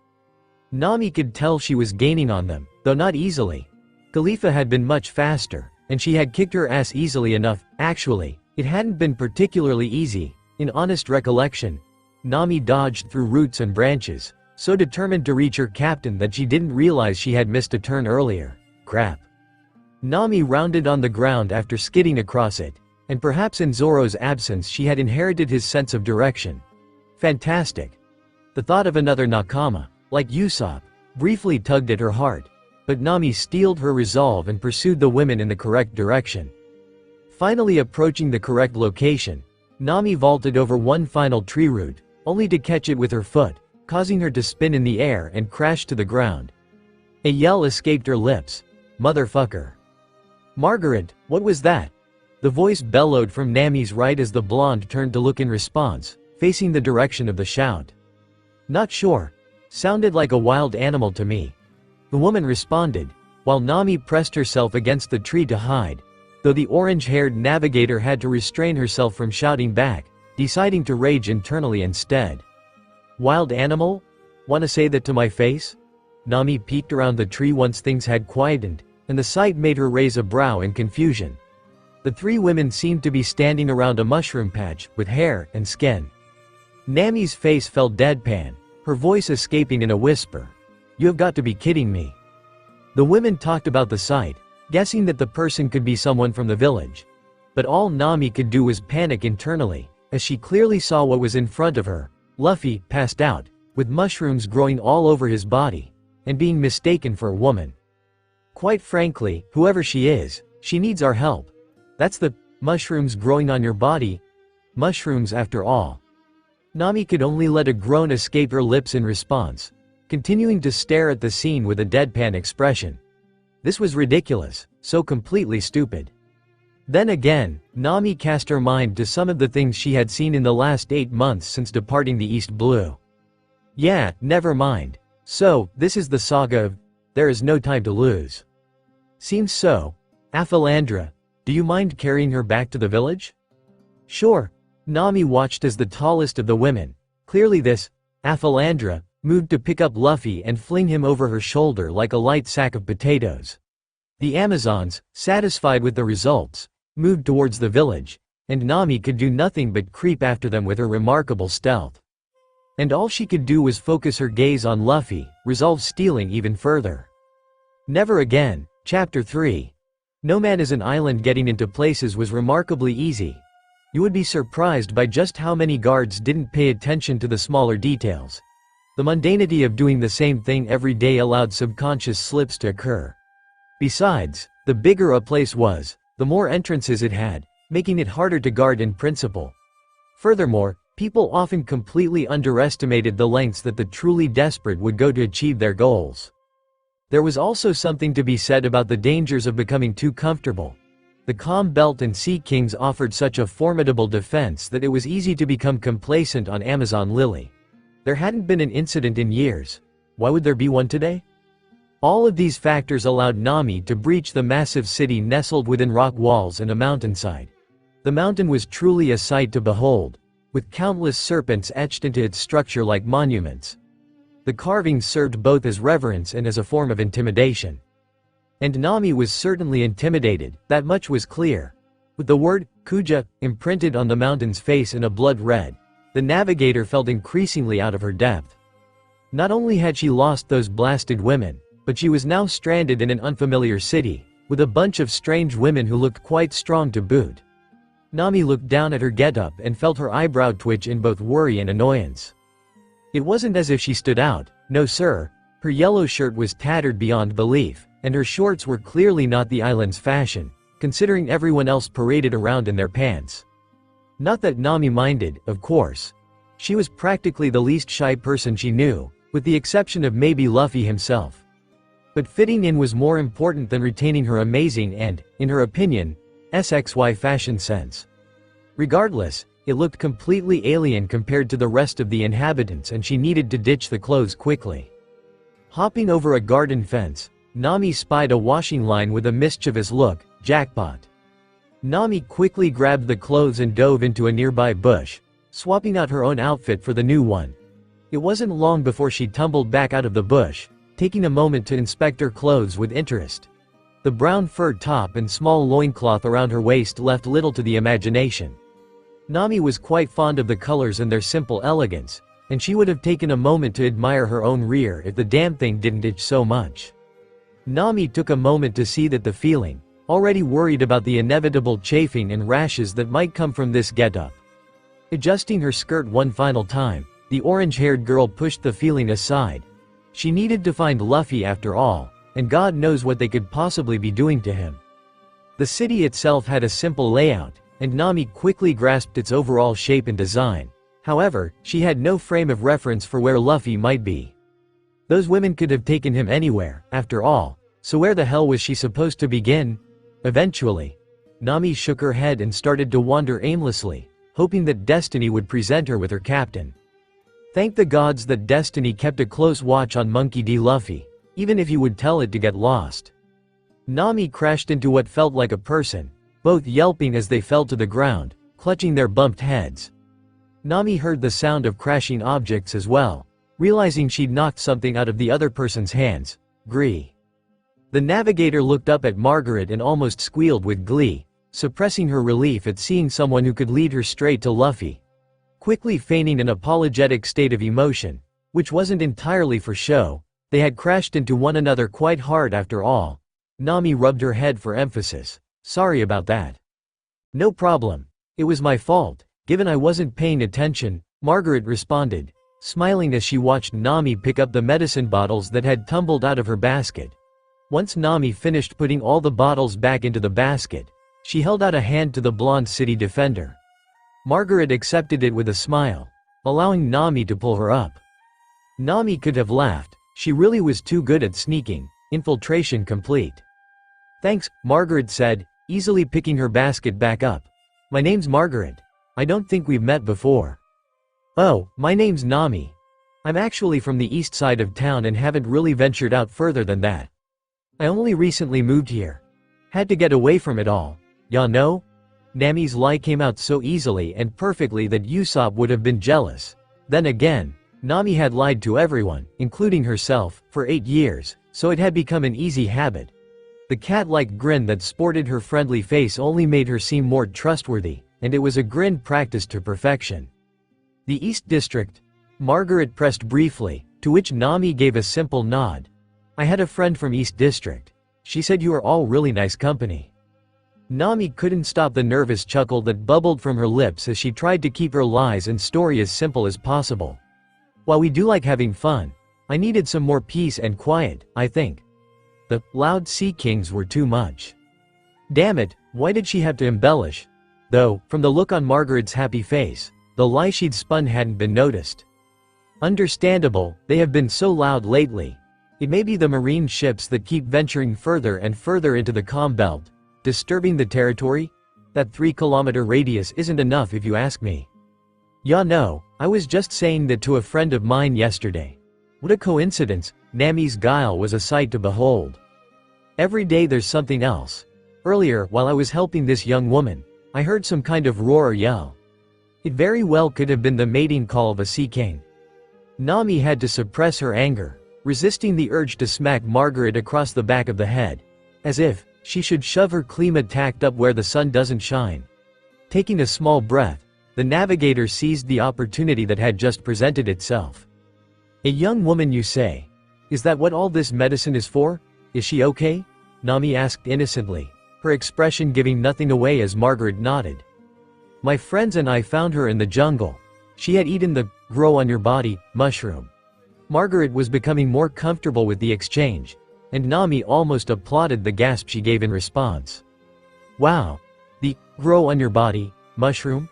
Nami could tell she was gaining on them, though not easily. Khalifa had been much faster, and she had kicked her ass easily enough. Actually, it hadn't been particularly easy, in honest recollection. Nami dodged through roots and branches, so determined to reach her captain that she didn't realize she had missed a turn earlier. Crap. Nami rounded on the ground after skidding across it, and perhaps in Zoro's absence she had inherited his sense of direction. Fantastic. The thought of another Nakama, like Usopp, briefly tugged at her heart, but Nami steeled her resolve and pursued the women in the correct direction. Finally approaching the correct location, Nami vaulted over one final tree root, only to catch it with her foot, causing her to spin in the air and crash to the ground. A yell escaped her lips. Motherfucker. Margaret, what was that? The voice bellowed from Nami's right as the blonde turned to look in response, facing the direction of the shout. Not sure. Sounded like a wild animal to me. The woman responded, while Nami pressed herself against the tree to hide, though the orange-haired navigator had to restrain herself from shouting back, deciding to rage internally instead. Wild animal? Wanna say that to my face? Nami peeked around the tree once things had quietened, and the sight made her raise a brow in confusion. The 3 women seemed to be standing around a mushroom patch, with hair and skin. Nami's face fell deadpan, her voice escaping in a whisper. You have got to be kidding me. The women talked about the sight, guessing that the person could be someone from the village. But all Nami could do was panic internally, as she clearly saw what was in front of her: Luffy, passed out, with mushrooms growing all over his body, and being mistaken for a woman. Quite frankly, whoever she is, she needs our help. That's the mushrooms growing on your body. Mushrooms after all. Nami could only let a groan escape her lips in response, continuing to stare at the scene with a deadpan expression. This was ridiculous, so completely stupid. Then again, Nami cast her mind to some of the things she had seen in the last 8 months since departing the East Blue. Yeah, never mind. So, this is the saga of there is no time to lose. Seems so. Aphilandra, do you mind carrying her back to the village? Sure. Nami watched as the tallest of the women, clearly this Aphilandra, moved to pick up Luffy and fling him over her shoulder like a light sack of potatoes. The Amazons, satisfied with the results, moved towards the village, and Nami could do nothing but creep after them with her remarkable stealth. And all she could do was focus her gaze on Luffy, resolve stealing even further. Never again. Chapter 3. No Man is an Island. Getting into places was remarkably easy. You would be surprised by just how many guards didn't pay attention to the smaller details. The mundanity of doing the same thing every day allowed subconscious slips to occur. Besides, the bigger a place was, the more entrances it had, making it harder to guard in principle. Furthermore, people often completely underestimated the lengths that the truly desperate would go to achieve their goals. There was also something to be said about the dangers of becoming too comfortable. The Calm Belt and Sea Kings offered such a formidable defense that it was easy to become complacent on Amazon Lily. There hadn't been an incident in years. Why would there be one today? All of these factors allowed Nami to breach the massive city nestled within rock walls and a mountainside. The mountain was truly a sight to behold, with countless serpents etched into its structure like monuments. The carvings served both as reverence and as a form of intimidation. And Nami was certainly intimidated, that much was clear. With the word Kuja imprinted on the mountain's face in a blood red, the navigator felt increasingly out of her depth. Not only had she lost those blasted women, but she was now stranded in an unfamiliar city, with a bunch of strange women who looked quite strong to boot. Nami looked down at her getup and felt her eyebrow twitch in both worry and annoyance. It wasn't as if she stood out, no sir. Her yellow shirt was tattered beyond belief, and her shorts were clearly not the island's fashion, considering everyone else paraded around in their pants. Not that Nami minded, of course. She was practically the least shy person she knew, with the exception of maybe Luffy himself. But fitting in was more important than retaining her amazing and, in her opinion, SXY fashion sense. Regardless, it looked completely alien compared to the rest of the inhabitants, and she needed to ditch the clothes quickly. Hopping over a garden fence, Nami spied a washing line with a mischievous look. Jackpot. Nami quickly grabbed the clothes and dove into a nearby bush, swapping out her own outfit for the new one. It wasn't long before she tumbled back out of the bush, taking a moment to inspect her clothes with interest. The brown fur top and small loincloth around her waist left little to the imagination. Nami was quite fond of the colors and their simple elegance, and she would have taken a moment to admire her own rear if the damn thing didn't itch so much. Nami took a moment to see that the feeling, already worried about the inevitable chafing and rashes that might come from this getup. Adjusting her skirt one final time, the orange-haired girl pushed the feeling aside. She needed to find Luffy after all, and God knows what they could possibly be doing to him. The city itself had a simple layout, and Nami quickly grasped its overall shape and design. However, she had no frame of reference for where Luffy might be. Those women could have taken him anywhere, after all, so where the hell was she supposed to begin? Eventually, Nami shook her head and started to wander aimlessly, hoping that destiny would present her with her captain. Thank the gods that destiny kept a close watch on Monkey D. Luffy, even if he would tell it to get lost. Nami crashed into what felt like a person, both yelping as they fell to the ground, clutching their bumped heads. Nami heard the sound of crashing objects as well, realizing she'd knocked something out of the other person's hands. Gree. The navigator looked up at Margaret and almost squealed with glee, suppressing her relief at seeing someone who could lead her straight to Luffy. Quickly feigning an apologetic state of emotion, which wasn't entirely for show, They had crashed into one another quite hard after all. Nami rubbed her head for emphasis. Sorry about that. No problem. It was my fault, given I wasn't paying attention, Margaret responded, smiling as she watched Nami pick up the medicine bottles that had tumbled out of her basket. Once Nami finished putting all the bottles back into the basket, she held out a hand to the blonde city defender. Margaret accepted it with a smile, allowing Nami to pull her up. Nami could have laughed, she really was too good at sneaking. Infiltration complete. Thanks, Margaret said, easily picking her basket back up. My name's Margaret. I don't think we've met before. Oh, my name's Nami. I'm actually from the east side of town and haven't really ventured out further than that. I only recently moved here. Had to get away from it all. Ya know? Nami's lie came out so easily and perfectly that Usopp would have been jealous. Then again, Nami had lied to everyone, including herself, for 8 years, so it had become an easy habit. The cat-like grin that sported her friendly face only made her seem more trustworthy, and it was a grin practiced to perfection. The East District? Margaret pressed briefly, to which Nami gave a simple nod. I had a friend from East District. She said you are all really nice company. Nami couldn't stop the nervous chuckle that bubbled from her lips as she tried to keep her lies and story as simple as possible. While we do like having fun, I needed some more peace and quiet, I think. The loud sea kings were too much. Damn it, why did she have to embellish? Though, from the look on Margaret's happy face, the lie she'd spun hadn't been noticed. Understandable, they have been so loud lately. It may be the marine ships that keep venturing further and further into the calm belt, disturbing the territory? That 3-kilometer radius isn't enough if you ask me. Ya know, I was just saying that to a friend of mine yesterday. What a coincidence, Nami's guile was a sight to behold. Every day there's something else. Earlier, while I was helping this young woman, I heard some kind of roar or yell. It very well could have been the mating call of a sea king. Nami had to suppress her anger, resisting the urge to smack Margaret across the back of the head, as if she should shove her klima tacked up where the sun doesn't shine. Taking a small breath, the navigator seized the opportunity that had just presented itself. A young woman, you say? Is that what all this medicine is for? Is she okay? Nami asked innocently, her expression giving nothing away as Margaret nodded. My friends and I found her in the jungle. She had eaten the grow on your body mushroom. Margaret was becoming more comfortable with the exchange, and Nami almost applauded the gasp she gave in response. Wow! The grow on your body mushroom?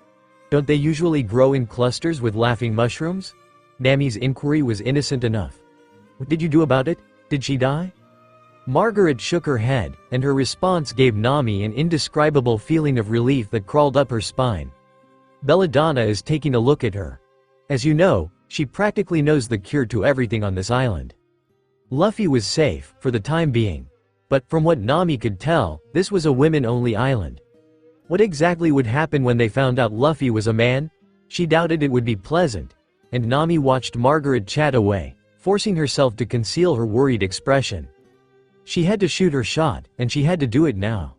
Don't they usually grow in clusters with laughing mushrooms? Nami's inquiry was innocent enough. What did you do about it? Did she die? Margaret shook her head, and her response gave Nami an indescribable feeling of relief that crawled up her spine. Belladonna is taking a look at her. As you know, she practically knows the cure to everything on this island. Luffy was safe, for the time being. But from what Nami could tell, this was a women-only island. What exactly would happen when they found out Luffy was a man? She doubted it would be pleasant, and Nami watched Margaret chat away, forcing herself to conceal her worried expression. She had to shoot her shot, and she had to do it now.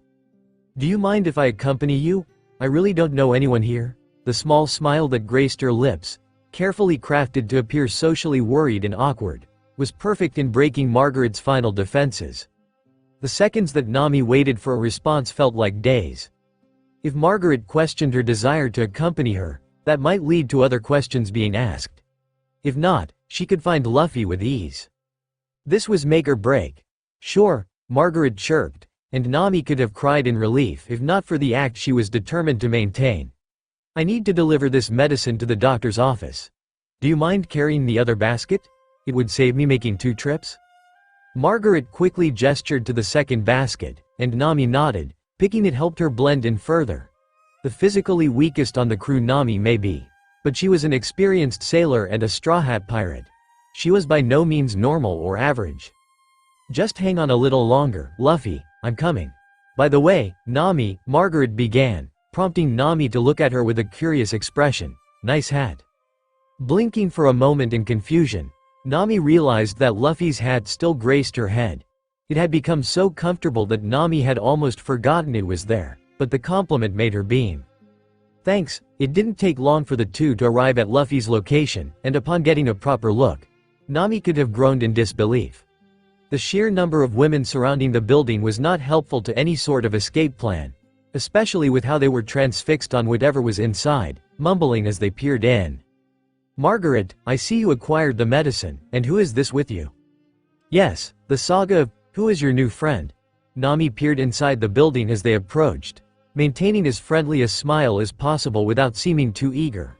Do you mind if I accompany you? I really don't know anyone here. The small smile that graced her lips, carefully crafted to appear socially worried and awkward, was perfect in breaking Margaret's final defenses. The seconds that Nami waited for a response felt like days. If Margaret questioned her desire to accompany her, that might lead to other questions being asked. If not, she could find Luffy with ease. This was make or break. Sure, Margaret chirped, and Nami could have cried in relief if not for the act she was determined to maintain. I need to deliver this medicine to the doctor's office. Do you mind carrying the other basket? It would save me making 2 trips. Margaret quickly gestured to the second basket, and Nami nodded, picking it helped her blend in further. The physically weakest on the crew Nami may be, but she was an experienced sailor and a straw hat pirate. She was by no means normal or average. Just hang on a little longer, Luffy, I'm coming. By the way, Nami, Margaret began, prompting Nami to look at her with a curious expression. Nice hat. Blinking for a moment in confusion, Nami realized that Luffy's hat still graced her head. It had become so comfortable that Nami had almost forgotten it was there, but the compliment made her beam. Thanks. It didn't take long for the two to arrive at Luffy's location, and upon getting a proper look, Nami could have groaned in disbelief. The sheer number of women surrounding the building was not helpful to any sort of escape plan, especially with how they were transfixed on whatever was inside, mumbling as they peered in. "Margaret, I see you acquired the medicine, and who is this with you?" "Yes, the saga of, who is your new friend?" Nami peered inside the building as they approached, maintaining as friendly a smile as possible without seeming too eager.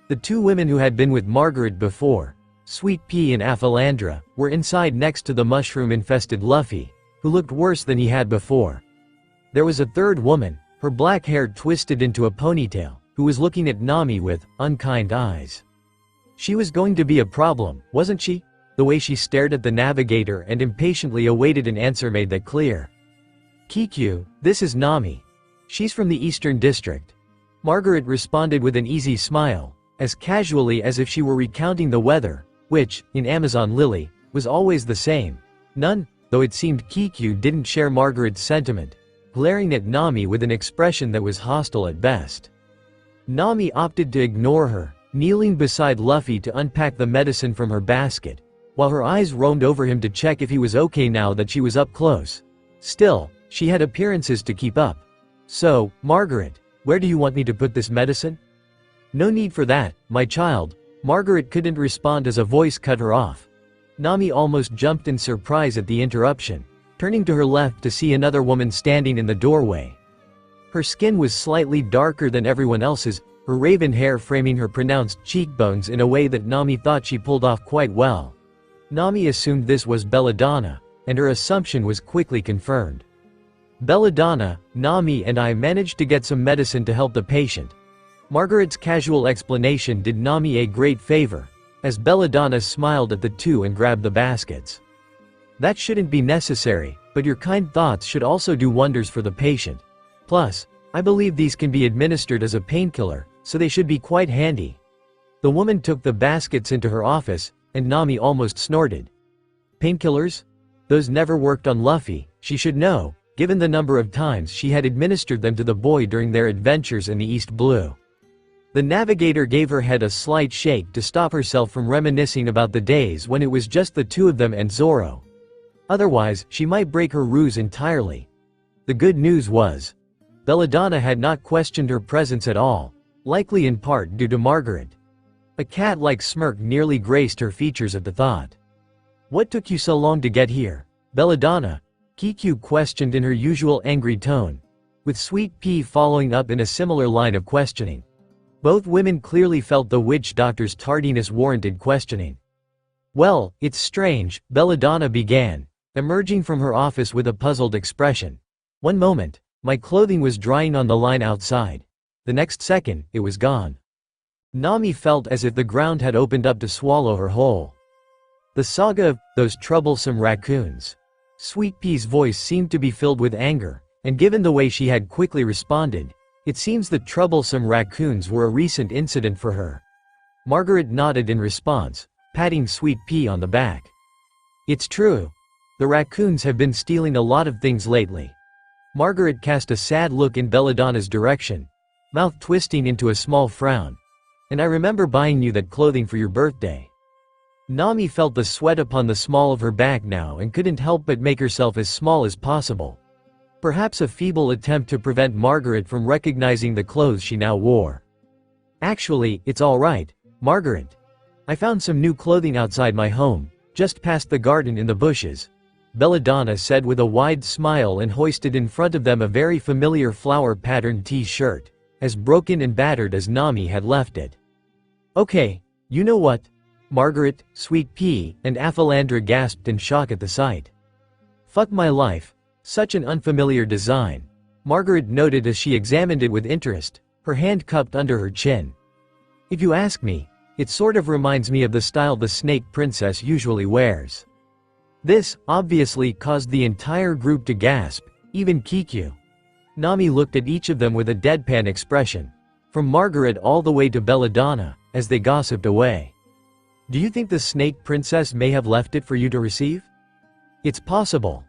The two women who had been with Margaret before, Sweet Pea and Aphilandra, were inside next to the mushroom-infested Luffy, who looked worse than he had before. There was a third woman, her black hair twisted into a ponytail, who was looking at Nami with unkind eyes. She was going to be a problem, wasn't she? The way she stared at the navigator and impatiently awaited an answer made that clear. "Kikyu, this is Nami. She's from the Eastern District." Margaret responded with an easy smile, as casually as if she were recounting the weather, which, in Amazon Lily, was always the same. None, though it seemed Kikyu didn't share Margaret's sentiment, glaring at Nami with an expression that was hostile at best. Nami opted to ignore her, kneeling beside Luffy to unpack the medicine from her basket, while her eyes roamed over him to check if he was okay now that she was up close. Still, she had appearances to keep up. "So, Margaret, where do you want me to put this medicine?" "No need for that, my child." Margaret couldn't respond as a voice cut her off. Nami almost jumped in surprise at the interruption, turning to her left to see another woman standing in the doorway. Her skin was slightly darker than everyone else's, her raven hair framing her pronounced cheekbones in a way that Nami thought she pulled off quite well. Nami assumed this was Belladonna, and her assumption was quickly confirmed. "Belladonna, Nami and I managed to get some medicine to help the patient." Margaret's casual explanation did Nami a great favor, as Belladonna smiled at the two and grabbed the baskets. "That shouldn't be necessary, but your kind thoughts should also do wonders for the patient. Plus, I believe these can be administered as a painkiller, so they should be quite handy." The woman took the baskets into her office, and Nami almost snorted. Painkillers? Those never worked on Luffy, she should know, given the number of times she had administered them to the boy during their adventures in the East Blue. The navigator gave her head a slight shake to stop herself from reminiscing about the days when it was just the two of them and Zoro. Otherwise, she might break her ruse entirely. The good news was, Belladonna had not questioned her presence at all, likely in part due to Margaret. A cat-like smirk nearly graced her features at the thought. "What took you so long to get here, Belladonna?" Kikyu questioned in her usual angry tone, with Sweet Pea following up in a similar line of questioning. Both women clearly felt the witch doctor's tardiness warranted questioning. "Well, it's strange," Belladonna began, emerging from her office with a puzzled expression. "One moment, my clothing was drying on the line outside. The next second, it was gone." Nami felt as if the ground had opened up to swallow her whole. "The saga of those troublesome raccoons." Sweet Pea's voice seemed to be filled with anger, and given the way she had quickly responded, it seems the troublesome raccoons were a recent incident for her. Margaret nodded in response, patting Sweet Pea on the back. "It's true. The raccoons have been stealing a lot of things lately." Margaret cast a sad look in Belladonna's direction, mouth twisting into a small frown. "And I remember buying you that clothing for your birthday." Nami felt the sweat upon the small of her back now and couldn't help but make herself as small as possible. Perhaps a feeble attempt to prevent Margaret from recognizing the clothes she now wore. "Actually, it's all right, Margaret. I found some new clothing outside my home, just past the garden in the bushes," Belladonna said with a wide smile and hoisted in front of them a very familiar flower-patterned T-shirt, as broken and battered as Nami had left it. "Okay, you know what?" Margaret, Sweet Pea, and Aphilandra gasped in shock at the sight. "Fuck my life. Such an unfamiliar design," Margaret noted as she examined it with interest, her hand cupped under her chin. "If you ask me, it sort of reminds me of the style the Snake Princess usually wears." This, obviously, caused the entire group to gasp, even Kikyu. Nami looked at each of them with a deadpan expression, from Margaret all the way to Belladonna, as they gossiped away. "Do you think the Snake Princess may have left it for you to receive?" "It's possible.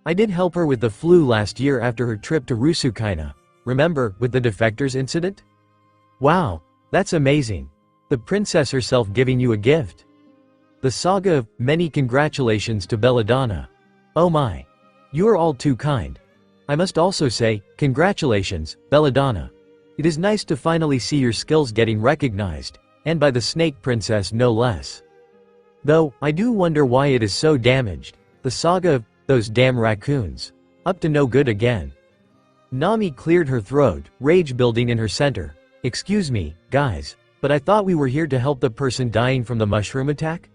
I did help her with the flu last year after her trip to Rusukaina. Remember, with the defectors incident?" "Wow, that's amazing. The princess herself giving you a gift." The saga of many congratulations to Belladonna. Oh my. You are all too kind. I must also say, congratulations, Belladonna. It is nice to finally see your skills getting recognized, and by the Snake Princess no less. Though, I do wonder why it is so damaged. The saga of those damn raccoons. Up to no good again. Nami cleared her throat, rage building in her center. Excuse me, guys, but I thought we were here to help the person dying from the mushroom attack?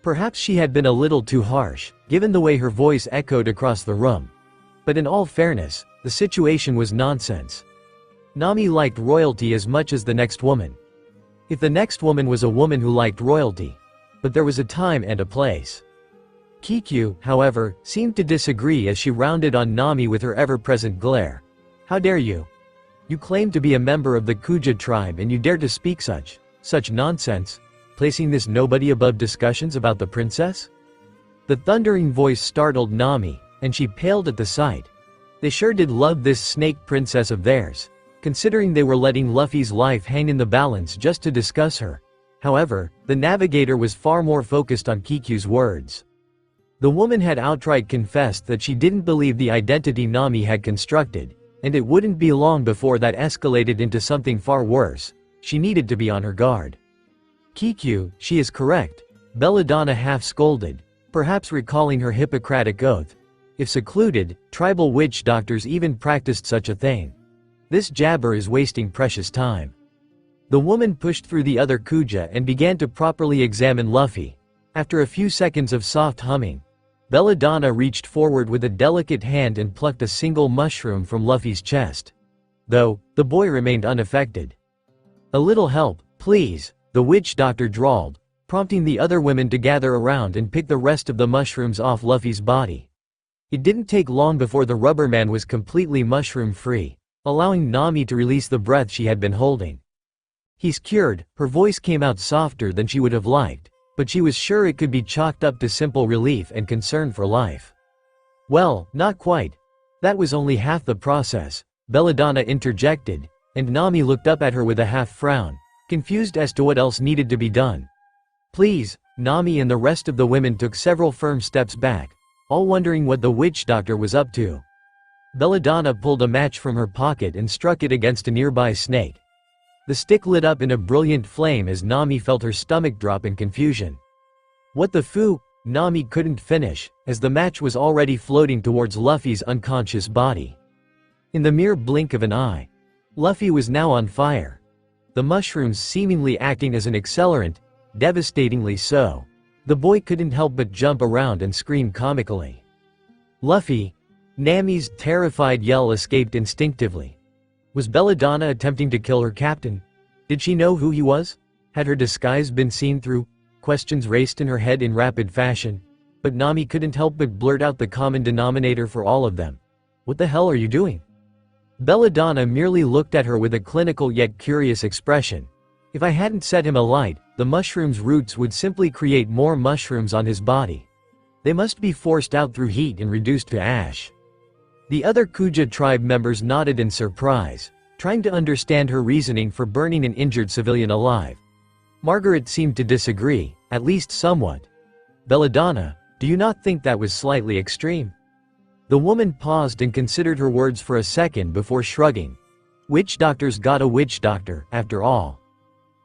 Perhaps she had been a little too harsh, given the way her voice echoed across the room. But in all fairness, the situation was nonsense. Nami liked royalty as much as the next woman. If the next woman was a woman who liked royalty. But there was a time and a place. Kikyu, however, seemed to disagree as she rounded on Nami with her ever-present glare. How dare you? You claim to be a member of the Kuja tribe and you dare to speak such nonsense, placing this nobody above discussions about the princess? The thundering voice startled Nami, and she paled at the sight. They sure did love this snake princess of theirs, considering they were letting Luffy's life hang in the balance just to discuss her. However, the navigator was far more focused on Kikyu's words. The woman had outright confessed that she didn't believe the identity Nami had constructed, and it wouldn't be long before that escalated into something far worse. She needed to be on her guard. Kikyu, she is correct, Belladonna half scolded, perhaps recalling her Hippocratic oath. If secluded, tribal witch doctors even practiced such a thing. This jabber is wasting precious time. The woman pushed through the other Kuja and began to properly examine Luffy. After a few seconds of soft humming, Belladonna reached forward with a delicate hand and plucked a single mushroom from Luffy's chest. Though, the boy remained unaffected. A little help, please, the witch doctor drawled, prompting the other women to gather around and pick the rest of the mushrooms off Luffy's body. It didn't take long before the rubber man was completely mushroom-free, allowing Nami to release the breath she had been holding. He's cured, her voice came out softer than she would have liked, but she was sure it could be chalked up to simple relief and concern for life. Well, not quite. That was only half the process, Belladonna interjected, and Nami looked up at her with a half-frown, confused as to what else needed to be done. Please, Nami and the rest of the women took several firm steps back, all wondering what the witch doctor was up to. Belladonna pulled a match from her pocket and struck it against a nearby snake. The stick lit up in a brilliant flame as Nami felt her stomach drop in confusion. What the foo? Nami couldn't finish, as the match was already floating towards Luffy's unconscious body. In the mere blink of an eye, Luffy was now on fire. The mushrooms seemingly acting as an accelerant, devastatingly so. The boy couldn't help but jump around and scream comically. Luffy! Nami's terrified yell escaped instinctively. Was Belladonna attempting to kill her captain? Did she know who he was? Had her disguise been seen through? Questions raced in her head in rapid fashion. But Nami couldn't help but blurt out the common denominator for all of them. What the hell are you doing? Belladonna merely looked at her with a clinical yet curious expression. If I hadn't set him alight, the mushroom's roots would simply create more mushrooms on his body. They must be forced out through heat and reduced to ash. The other Kuja tribe members nodded in surprise, trying to understand her reasoning for burning an injured civilian alive. Margaret seemed to disagree, at least somewhat. Belladonna, do you not think that was slightly extreme? The woman paused and considered her words for a second before shrugging. Witch doctors got a witch doctor, after all.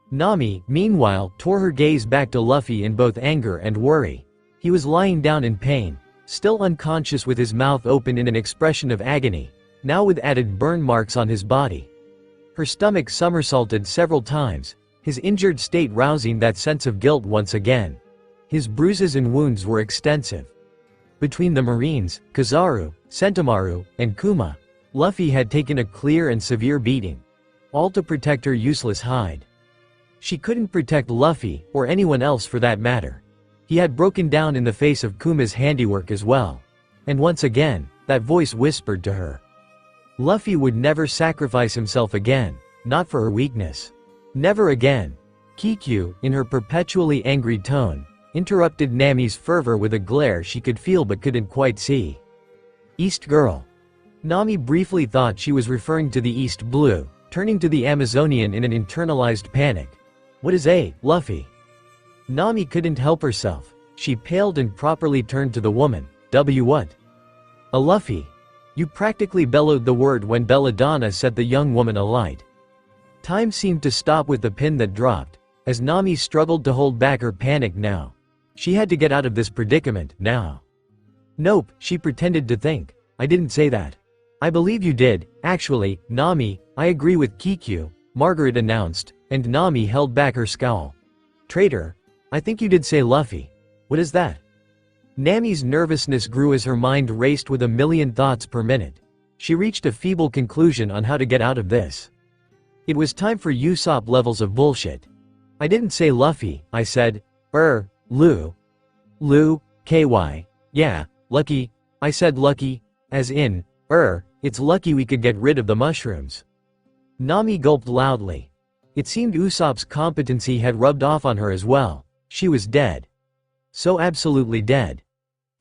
Nami, meanwhile, tore her gaze back to Luffy in both anger and worry. He was lying down in pain, still unconscious with his mouth open in an expression of agony, now with added burn marks on his body. Her stomach somersaulted several times, his injured state rousing that sense of guilt once again. His bruises and wounds were extensive. Between the Marines, Kizaru, Sentomaru, and Kuma, Luffy had taken a clear and severe beating, all to protect her useless hide. She couldn't protect Luffy, or anyone else for that matter. He had broken down in the face of Kuma's handiwork as well. And once again, that voice whispered to her. Luffy would never sacrifice himself again, not for her weakness. Never again. Kikyu, in her perpetually angry tone, interrupted Nami's fervor with a glare she could feel but couldn't quite see. East Girl. Nami briefly thought she was referring to the East Blue, turning to the Amazonian in an internalized panic. What is a Luffy? Nami couldn't help herself. She paled and properly turned to the woman. What? A Luffy. You practically bellowed the word when Belladonna set the young woman alight. Time seemed to stop with the pin that dropped, as Nami struggled to hold back her panic now. She had to get out of this predicament, now. Nope, she pretended to think. I didn't say that. I believe you did, actually, Nami, I agree with Kikyu, Margaret announced, and Nami held back her scowl. Traitor, I think you did say Luffy. What is that? Nami's nervousness grew as her mind raced with a million thoughts per minute. She reached a feeble conclusion on how to get out of this. It was time for Usopp levels of bullshit. I didn't say Luffy, I said, Lu, KY, yeah, lucky, I said lucky, as in, it's lucky we could get rid of the mushrooms. Nami gulped loudly. It seemed Usopp's competency had rubbed off on her as well. She was dead. So absolutely dead.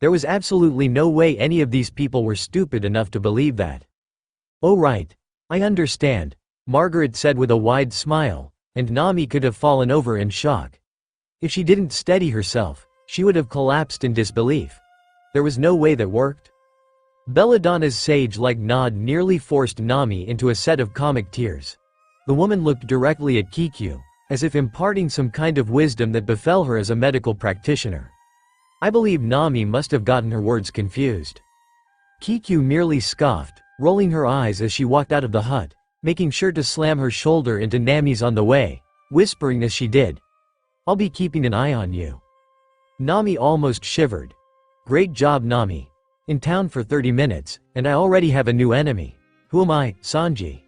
There was absolutely no way any of these people were stupid enough to believe that. Oh right. I understand, Margaret said with a wide smile, and Nami could have fallen over in shock. If she didn't steady herself, she would have collapsed in disbelief. There was no way that worked. Belladonna's sage-like nod nearly forced Nami into a set of comic tears. The woman looked directly at Kikyu, as if imparting some kind of wisdom that befell her as a medical practitioner. I believe Nami must have gotten her words confused. Kikyu merely scoffed, rolling her eyes as she walked out of the hut, making sure to slam her shoulder into Nami's on the way, whispering as she did, I'll be keeping an eye on you. Nami almost shivered. Great job, Nami. In town for 30 minutes, and I already have a new enemy. Who am I, Sanji?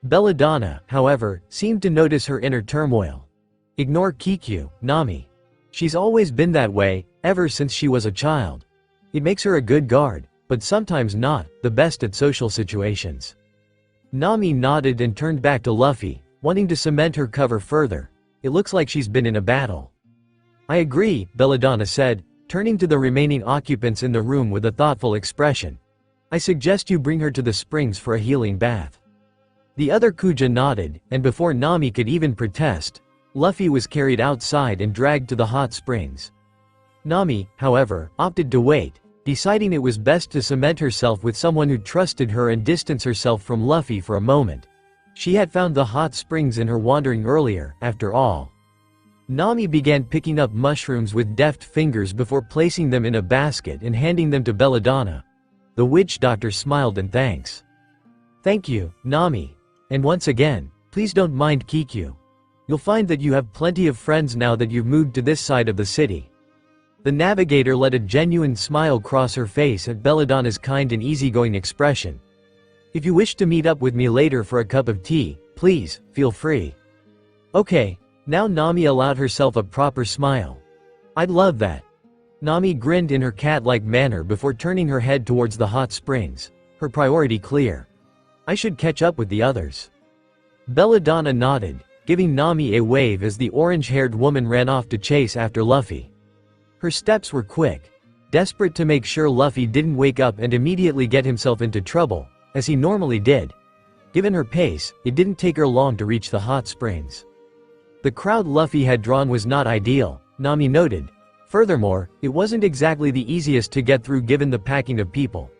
Belladonna, however, seemed to notice her inner turmoil. Ignore Kikyu, Nami. She's always been that way, ever since she was a child. It makes her a good guard, but sometimes not, the best at social situations. Nami nodded and turned back to Luffy, wanting to cement her cover further. It looks like she's been in a battle. I agree, Belladonna said, turning to the remaining occupants in the room with a thoughtful expression. I suggest you bring her to the springs for a healing bath. The other Kuja nodded, and before Nami could even protest, Luffy was carried outside and dragged to the hot springs. Nami, however, opted to wait, deciding it was best to cement herself with someone who trusted her and distance herself from Luffy for a moment. She had found the hot springs in her wandering earlier, after all. Nami began picking up mushrooms with deft fingers before placing them in a basket and handing them to Belladonna. The witch doctor smiled in thanks. Thank you, Nami. And once again, please don't mind Kikyu. You'll find that you have plenty of friends now that you've moved to this side of the city. The navigator let a genuine smile cross her face at Belladonna's kind and easygoing expression. If you wish to meet up with me later for a cup of tea, please, feel free. Okay, now Nami allowed herself a proper smile. I'd love that. Nami grinned in her cat-like manner before turning her head towards the hot springs, her priority clear. I should catch up with the others. Belladonna nodded, giving Nami a wave as the orange-haired woman ran off to chase after Luffy. Her steps were quick, desperate to make sure Luffy didn't wake up and immediately get himself into trouble, as he normally did. Given her pace, it didn't take her long to reach the hot springs. The crowd Luffy had drawn was not ideal, Nami noted. Furthermore, it wasn't exactly the easiest to get through given the packing of people.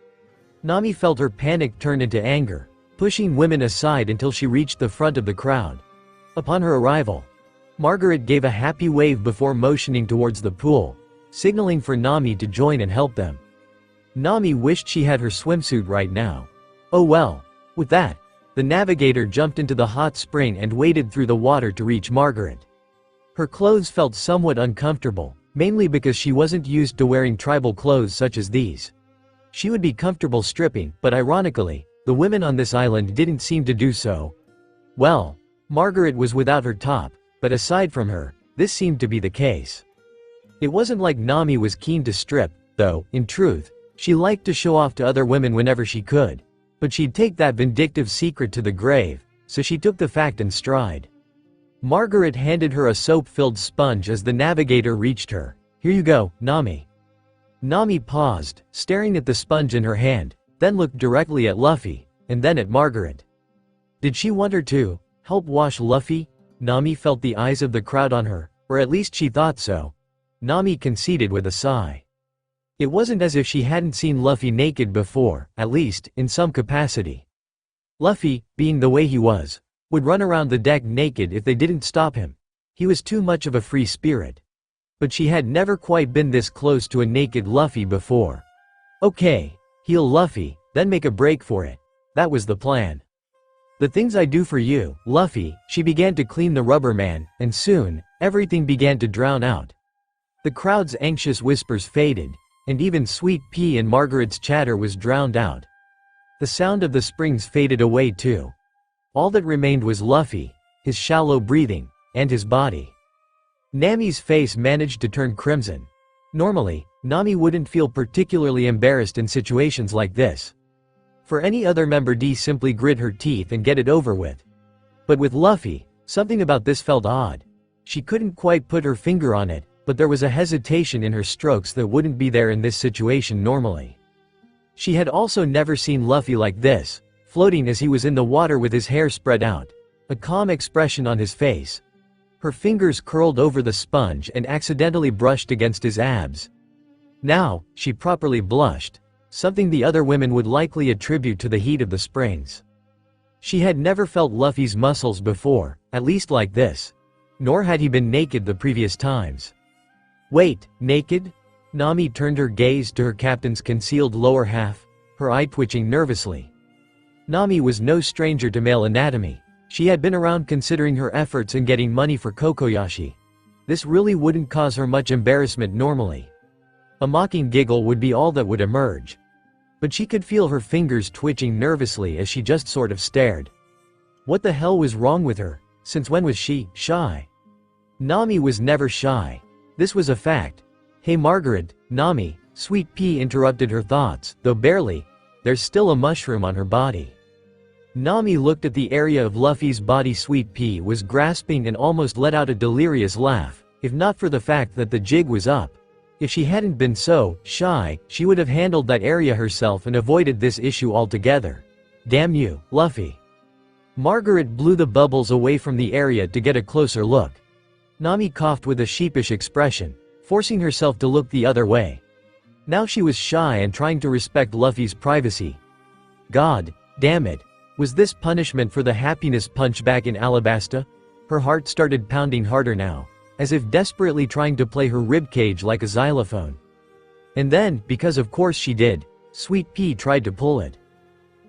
Nami felt her panic turn into anger, pushing women aside until she reached the front of the crowd. Upon her arrival, Margaret gave a happy wave before motioning towards the pool, signaling for Nami to join and help them. Nami wished she had her swimsuit right now. Oh well. With that, the navigator jumped into the hot spring and waded through the water to reach Margaret. Her clothes felt somewhat uncomfortable, mainly because she wasn't used to wearing tribal clothes such as these. She would be comfortable stripping, but ironically, the women on this island didn't seem to do so. Well, Margaret was without her top, but aside from her, this seemed to be the case. It wasn't like Nami was keen to strip, though, in truth, she liked to show off to other women whenever she could. But she'd take that vindictive secret to the grave, so she took the fact in stride. Margaret handed her a soap-filled sponge as the navigator reached her. Here you go, Nami. Nami paused, staring at the sponge in her hand, then looked directly at Luffy, and then at Margaret. Did she want her to help wash Luffy? Nami felt the eyes of the crowd on her, Or at least she thought so. Nami conceded with a sigh. It wasn't as if she hadn't seen Luffy naked before, at least, in some capacity. Luffy, being the way he was, would run around the deck naked if they didn't stop him. He was too much of a free spirit. But she had never quite been this close to a naked Luffy before. Okay, heal Luffy, then make a break for it. That was the plan. The things I do for you, Luffy. She began to clean the rubber man, and soon, everything began to drown out. The crowd's anxious whispers faded, and even Sweet Pea and Margaret's chatter was drowned out. The sound of the springs faded away too. All that remained was Luffy, his shallow breathing, and his body. Nami's face managed to turn crimson. Normally, Nami wouldn't feel particularly embarrassed in situations like this. For any other member, simply grit her teeth and get it over with. But with Luffy, something about this felt odd. She couldn't quite put her finger on it, but there was a hesitation in her strokes that wouldn't be there in this situation normally. She had also never seen Luffy like this, floating as he was in the water with his hair spread out, a calm expression on his face. Her fingers curled over the sponge and accidentally brushed against his abs. Now, she properly blushed, something the other women would likely attribute to the heat of the springs. She had never felt Luffy's muscles before, at least like this. Nor had he been naked the previous times. Wait, naked? Nami turned her gaze to her captain's concealed lower half, her eye twitching nervously. Nami was no stranger to male anatomy. She had been around considering her efforts in getting money for Kokoyashi. This really wouldn't cause her much embarrassment normally. A mocking giggle would be all that would emerge. But she could feel her fingers twitching nervously as she just sort of stared. What the hell was wrong with her? Since when was she shy? Nami was never shy. This was a fact. Hey Margaret, Nami, Sweet Pea interrupted her thoughts, though barely. There's still a mushroom on her body. Nami looked at the area of Luffy's body. Sweet Pea was grasping and almost let out a delirious laugh, if not for the fact that the jig was up. If she hadn't been so shy, she would have handled that area herself and avoided this issue altogether. Damn you, Luffy. Margaret blew the bubbles away from the area to get a closer look. Nami coughed with a sheepish expression, forcing herself to look the other way. Now she was shy and trying to respect Luffy's privacy. God damn it. Was this punishment for the happiness punch back in Alabasta? Her heart started pounding harder now, as if desperately trying to play her ribcage like a xylophone. And then, because of course she did, Sweet Pea tried to pull it.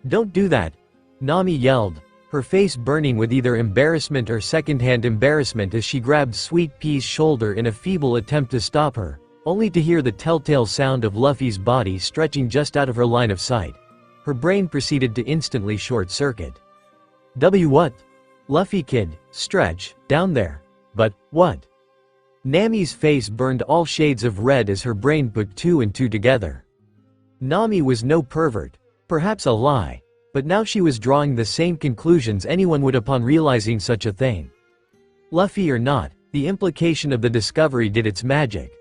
Don't do that, Nami yelled, her face burning with either embarrassment or secondhand embarrassment as she grabbed Sweet Pea's shoulder in a feeble attempt to stop her, only to hear the telltale sound of Luffy's body stretching just out of her line of sight. Her brain proceeded to instantly short-circuit. What? Luffy kid, stretch, down there. But, what? Nami's face burned all shades of red as her brain put two and two together. Nami was no pervert, perhaps a lie, but now she was drawing the same conclusions anyone would upon realizing such a thing. Luffy or not, the implication of the discovery did its magic.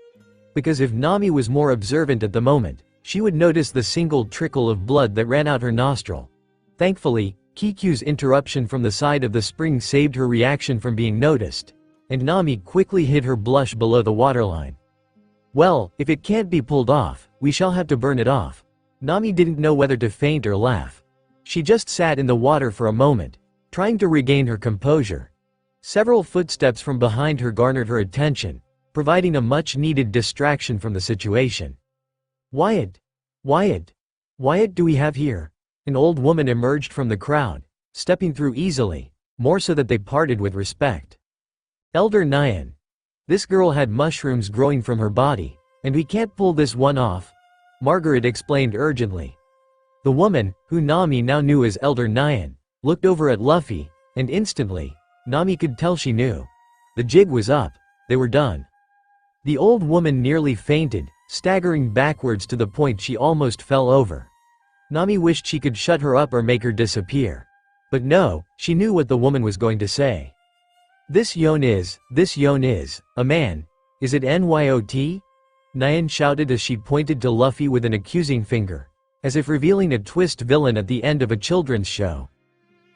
Because if Nami was more observant at the moment, she would notice the single trickle of blood that ran out her nostril. Thankfully, Kiku's interruption from the side of the spring saved her reaction from being noticed, and Nami quickly hid her blush below the waterline. Well, if it can't be pulled off, we shall have to burn it off. Nami didn't know whether to faint or laugh. She just sat in the water for a moment, trying to regain her composure. Several footsteps from behind her garnered her attention, providing a much-needed distraction from the situation. Wyatt! Wyatt! Wyatt, do we have here? An old woman emerged from the crowd, stepping through easily, more so that they parted with respect. Elder Nyan. This girl had mushrooms growing from her body, and we can't pull this one off, Margaret explained urgently. The woman, who Nami now knew as Elder Nyan, looked over at Luffy, and instantly, Nami could tell she knew. The jig was up, they were done. The old woman nearly fainted, staggering backwards to the point she almost fell over. Nami wished she could shut her up or make her disappear. But no, she knew what the woman was going to say. This Yon is, a man. Is it Nyot? Nyan shouted as she pointed to Luffy with an accusing finger, as if revealing a twist villain at the end of a children's show.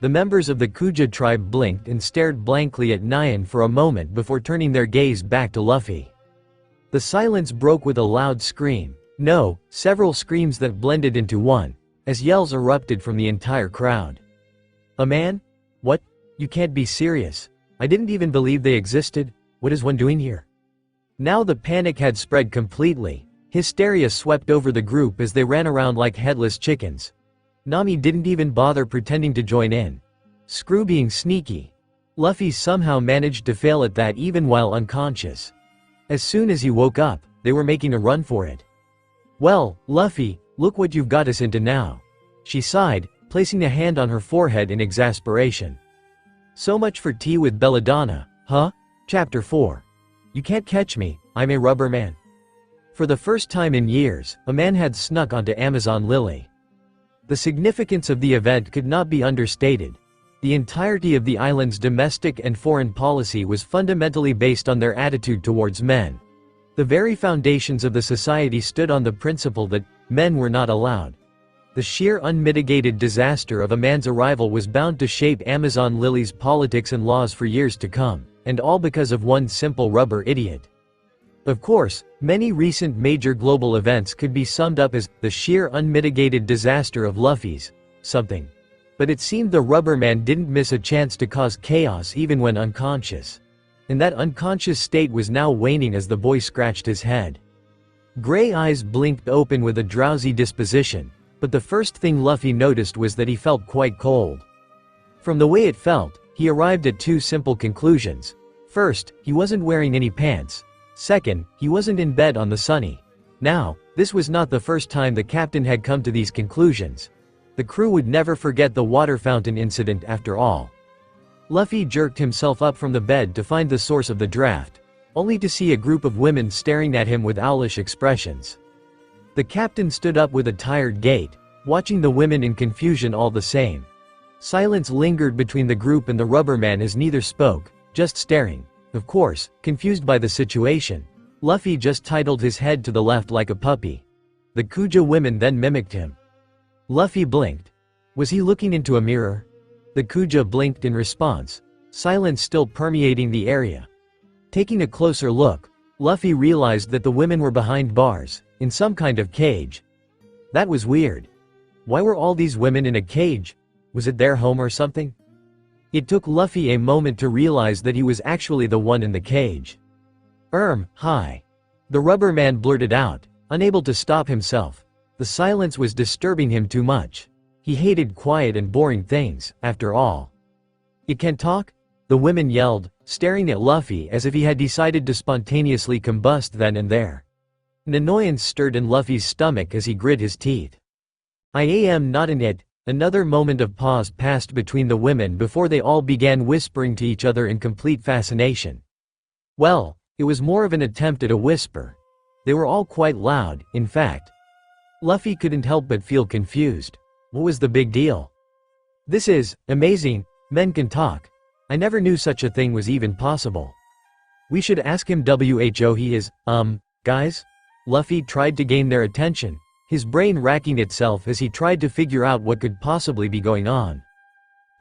The members of the Kuja tribe blinked and stared blankly at Nyan for a moment before turning their gaze back to Luffy. The silence broke with a loud scream. No, several screams that blended into one, as yells erupted from the entire crowd. A man? What? You can't be serious. I didn't even believe they existed. What is one doing here? Now the panic had spread completely. Hysteria swept over the group as they ran around like headless chickens. Nami didn't even bother pretending to join in. Screw being sneaky. Luffy somehow managed to fail at that even while unconscious. As soon as he woke up, they were making a run for it. Well, Luffy, look what you've got us into now. She sighed, placing a hand on her forehead in exasperation. So much for tea with Belladonna, huh? Chapter 4. You can't catch me, I'm a rubber man. For the first time in years, a man had snuck onto Amazon Lily. The significance of the event could not be understated. The entirety of the island's domestic and foreign policy was fundamentally based on their attitude towards men. The very foundations of the society stood on the principle that men were not allowed. The sheer unmitigated disaster of a man's arrival was bound to shape Amazon Lily's politics and laws for years to come, and all because of one simple rubber idiot. Of course, many recent major global events could be summed up as the sheer unmitigated disaster of Luffy's something. But it seemed the rubber man didn't miss a chance to cause chaos even when unconscious. And that unconscious state was now waning as the boy scratched his head. Gray eyes blinked open with a drowsy disposition, but the first thing Luffy noticed was that he felt quite cold. From the way it felt, he arrived at two simple conclusions. First, he wasn't wearing any pants. Second, he wasn't in bed on the sunny. Now, this was not the first time the captain had come to these conclusions. The crew would never forget the water fountain incident after all. Luffy jerked himself up from the bed to find the source of the draft, only to see a group of women staring at him with owlish expressions. The captain stood up with a tired gait, watching the women in confusion all the same. Silence lingered between the group and the rubber man as neither spoke, just staring. Of course, confused by the situation, Luffy just tilted his head to the left like a puppy. The Kuja women then mimicked him. Luffy blinked. Was he looking into a mirror? The Kuja blinked in response, silence still permeating the area. Taking a closer look, Luffy realized that the women were behind bars, in some kind of cage. That was weird. Why were all these women in a cage? Was it their home or something? It took Luffy a moment to realize that he was actually the one in the cage. Hi. The rubber man blurted out, unable to stop himself. The silence was disturbing him too much. He hated quiet and boring things, after all. You can't talk? The women yelled, staring at Luffy as if he had decided to spontaneously combust then and there. An annoyance stirred in Luffy's stomach as he grit his teeth. I am not in it. Another moment of pause passed between the women before they all began whispering to each other in complete fascination. Well, it was more of an attempt at a whisper. They were all quite loud, in fact. Luffy couldn't help but feel confused. What was the big deal? This is amazing. Men can talk. I never knew such a thing was even possible. We should ask him who he is, guys? Luffy tried to gain their attention, his brain racking itself as he tried to figure out what could possibly be going on.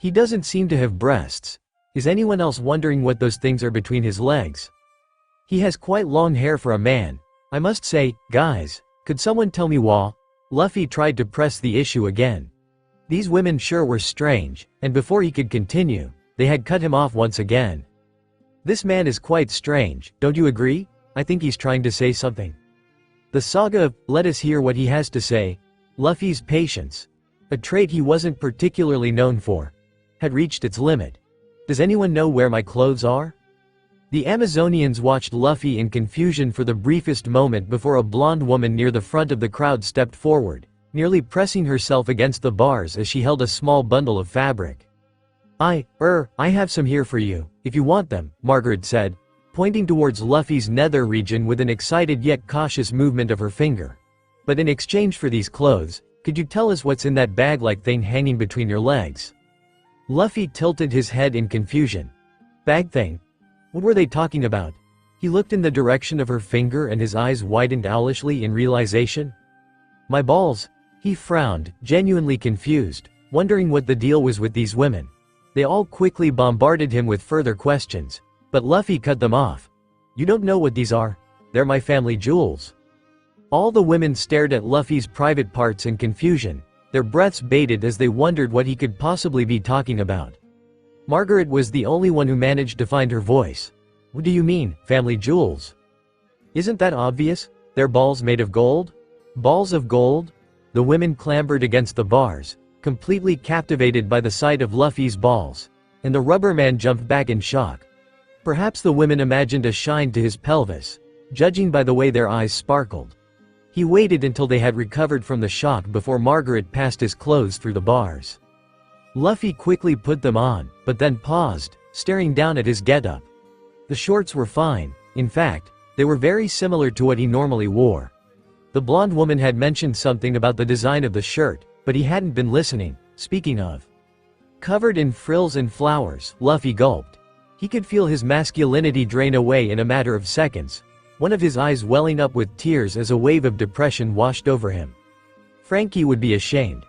He doesn't seem to have breasts. Is anyone else wondering what those things are between his legs? He has quite long hair for a man. I must say, guys, could someone tell me why? Luffy tried to press the issue again. These women sure were strange, and before he could continue, they had cut him off once again. This man is quite strange, don't you agree? I think he's trying to say something. The saga of, let us hear what he has to say. Luffy's patience, a trait he wasn't particularly known for, had reached its limit. Does anyone know where my clothes are? The Amazonians watched Luffy in confusion for the briefest moment before a blonde woman near the front of the crowd stepped forward, nearly pressing herself against the bars as she held a small bundle of fabric. I have some here for you, if you want them, Margaret said, pointing towards Luffy's nether region with an excited yet cautious movement of her finger. But in exchange for these clothes, could you tell us what's in that bag-like thing hanging between your legs? Luffy tilted his head in confusion. Bag thing? What were they talking about? He looked in the direction of her finger and his eyes widened owlishly in realization. My balls. He frowned, genuinely confused, wondering what the deal was with these women. They all quickly bombarded him with further questions, but Luffy cut them off. "You don't know what these are? They're my family jewels." All the women stared at Luffy's private parts in confusion, their breaths bated as they wondered what he could possibly be talking about. Margaret was the only one who managed to find her voice. "What do you mean, family jewels? Isn't that obvious? They're balls made of gold?" "Balls of gold?" The women clambered against the bars, completely captivated by the sight of Luffy's balls, and the rubber man jumped back in shock. Perhaps the women imagined a shine to his pelvis, judging by the way their eyes sparkled. He waited until they had recovered from the shock before Margaret passed his clothes through the bars. Luffy quickly put them on, but then paused, staring down at his getup. The shorts were fine, in fact, they were very similar to what he normally wore. The blonde woman had mentioned something about the design of the shirt, but he hadn't been listening. Speaking of covered in frills and flowers, Luffy gulped. He could feel his masculinity drain away in a matter of seconds, one of his eyes welling up with tears as a wave of depression washed over him. Frankie would be ashamed.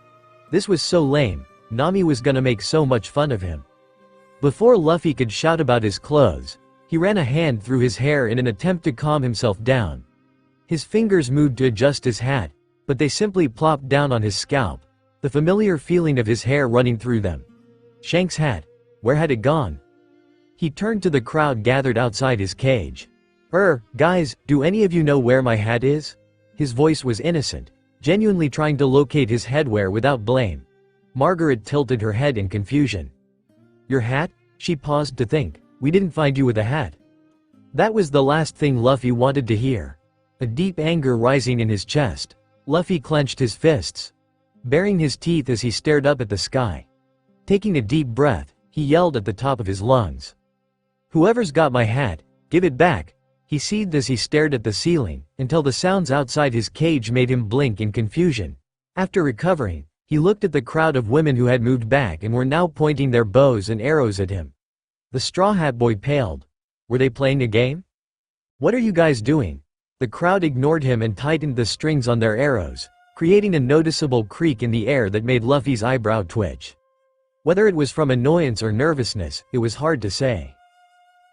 This was so lame, Nami was gonna make so much fun of him. Before Luffy could shout about his clothes, he ran a hand through his hair in an attempt to calm himself down. His fingers moved to adjust his hat, but they simply plopped down on his scalp, the familiar feeling of his hair running through them. Shanks' hat. Where had it gone? He turned to the crowd gathered outside his cage. Guys, do any of you know where my hat is?" His voice was innocent, genuinely trying to locate his headwear without blame. Margaret tilted her head in confusion. "Your hat?" She paused to think. "We didn't find you with a hat." That was the last thing Luffy wanted to hear. A deep anger rising in his chest, Luffy clenched his fists, baring his teeth as he stared up at the sky. Taking a deep breath, he yelled at the top of his lungs. "Whoever's got my hat, give it back!" He seethed as he stared at the ceiling, until the sounds outside his cage made him blink in confusion. After recovering, he looked at the crowd of women who had moved back and were now pointing their bows and arrows at him. The Straw Hat Boy paled. Were they playing a game? "What are you guys doing?" The crowd ignored him and tightened the strings on their arrows, creating a noticeable creak in the air that made Luffy's eyebrow twitch. Whether it was from annoyance or nervousness, it was hard to say.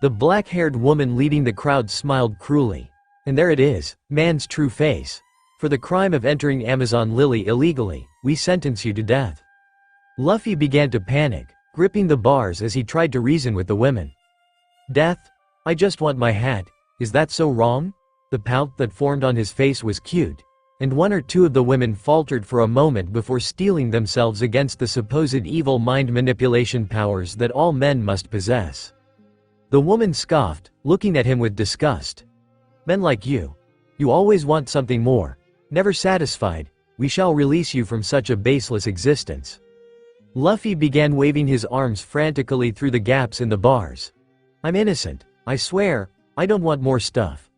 The black-haired woman leading the crowd smiled cruelly. "And there it is, man's true face. For the crime of entering Amazon Lily illegally, we sentence you to death." Luffy began to panic, gripping the bars as he tried to reason with the women. "Death? I just want my hat, is that so wrong?" The pout that formed on his face was cute, and one or two of the women faltered for a moment before steeling themselves against the supposed evil mind manipulation powers that all men must possess. The woman scoffed, looking at him with disgust. "Men like you. You always want something more. Never satisfied, we shall release you from such a baseless existence." Luffy began waving his arms frantically through the gaps in the bars. "I'm innocent, I swear, I don't want more stuff.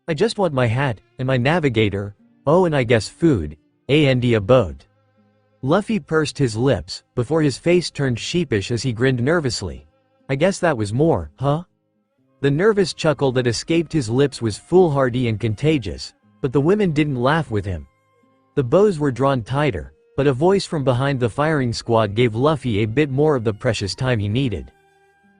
I just want my hat, and my navigator, oh and I guess food, and a boat." Luffy pursed his lips, before his face turned sheepish as he grinned nervously. "I guess that was more, huh?" The nervous chuckle that escaped his lips was foolhardy and contagious, but the women didn't laugh with him. The bows were drawn tighter, but a voice from behind the firing squad gave Luffy a bit more of the precious time he needed.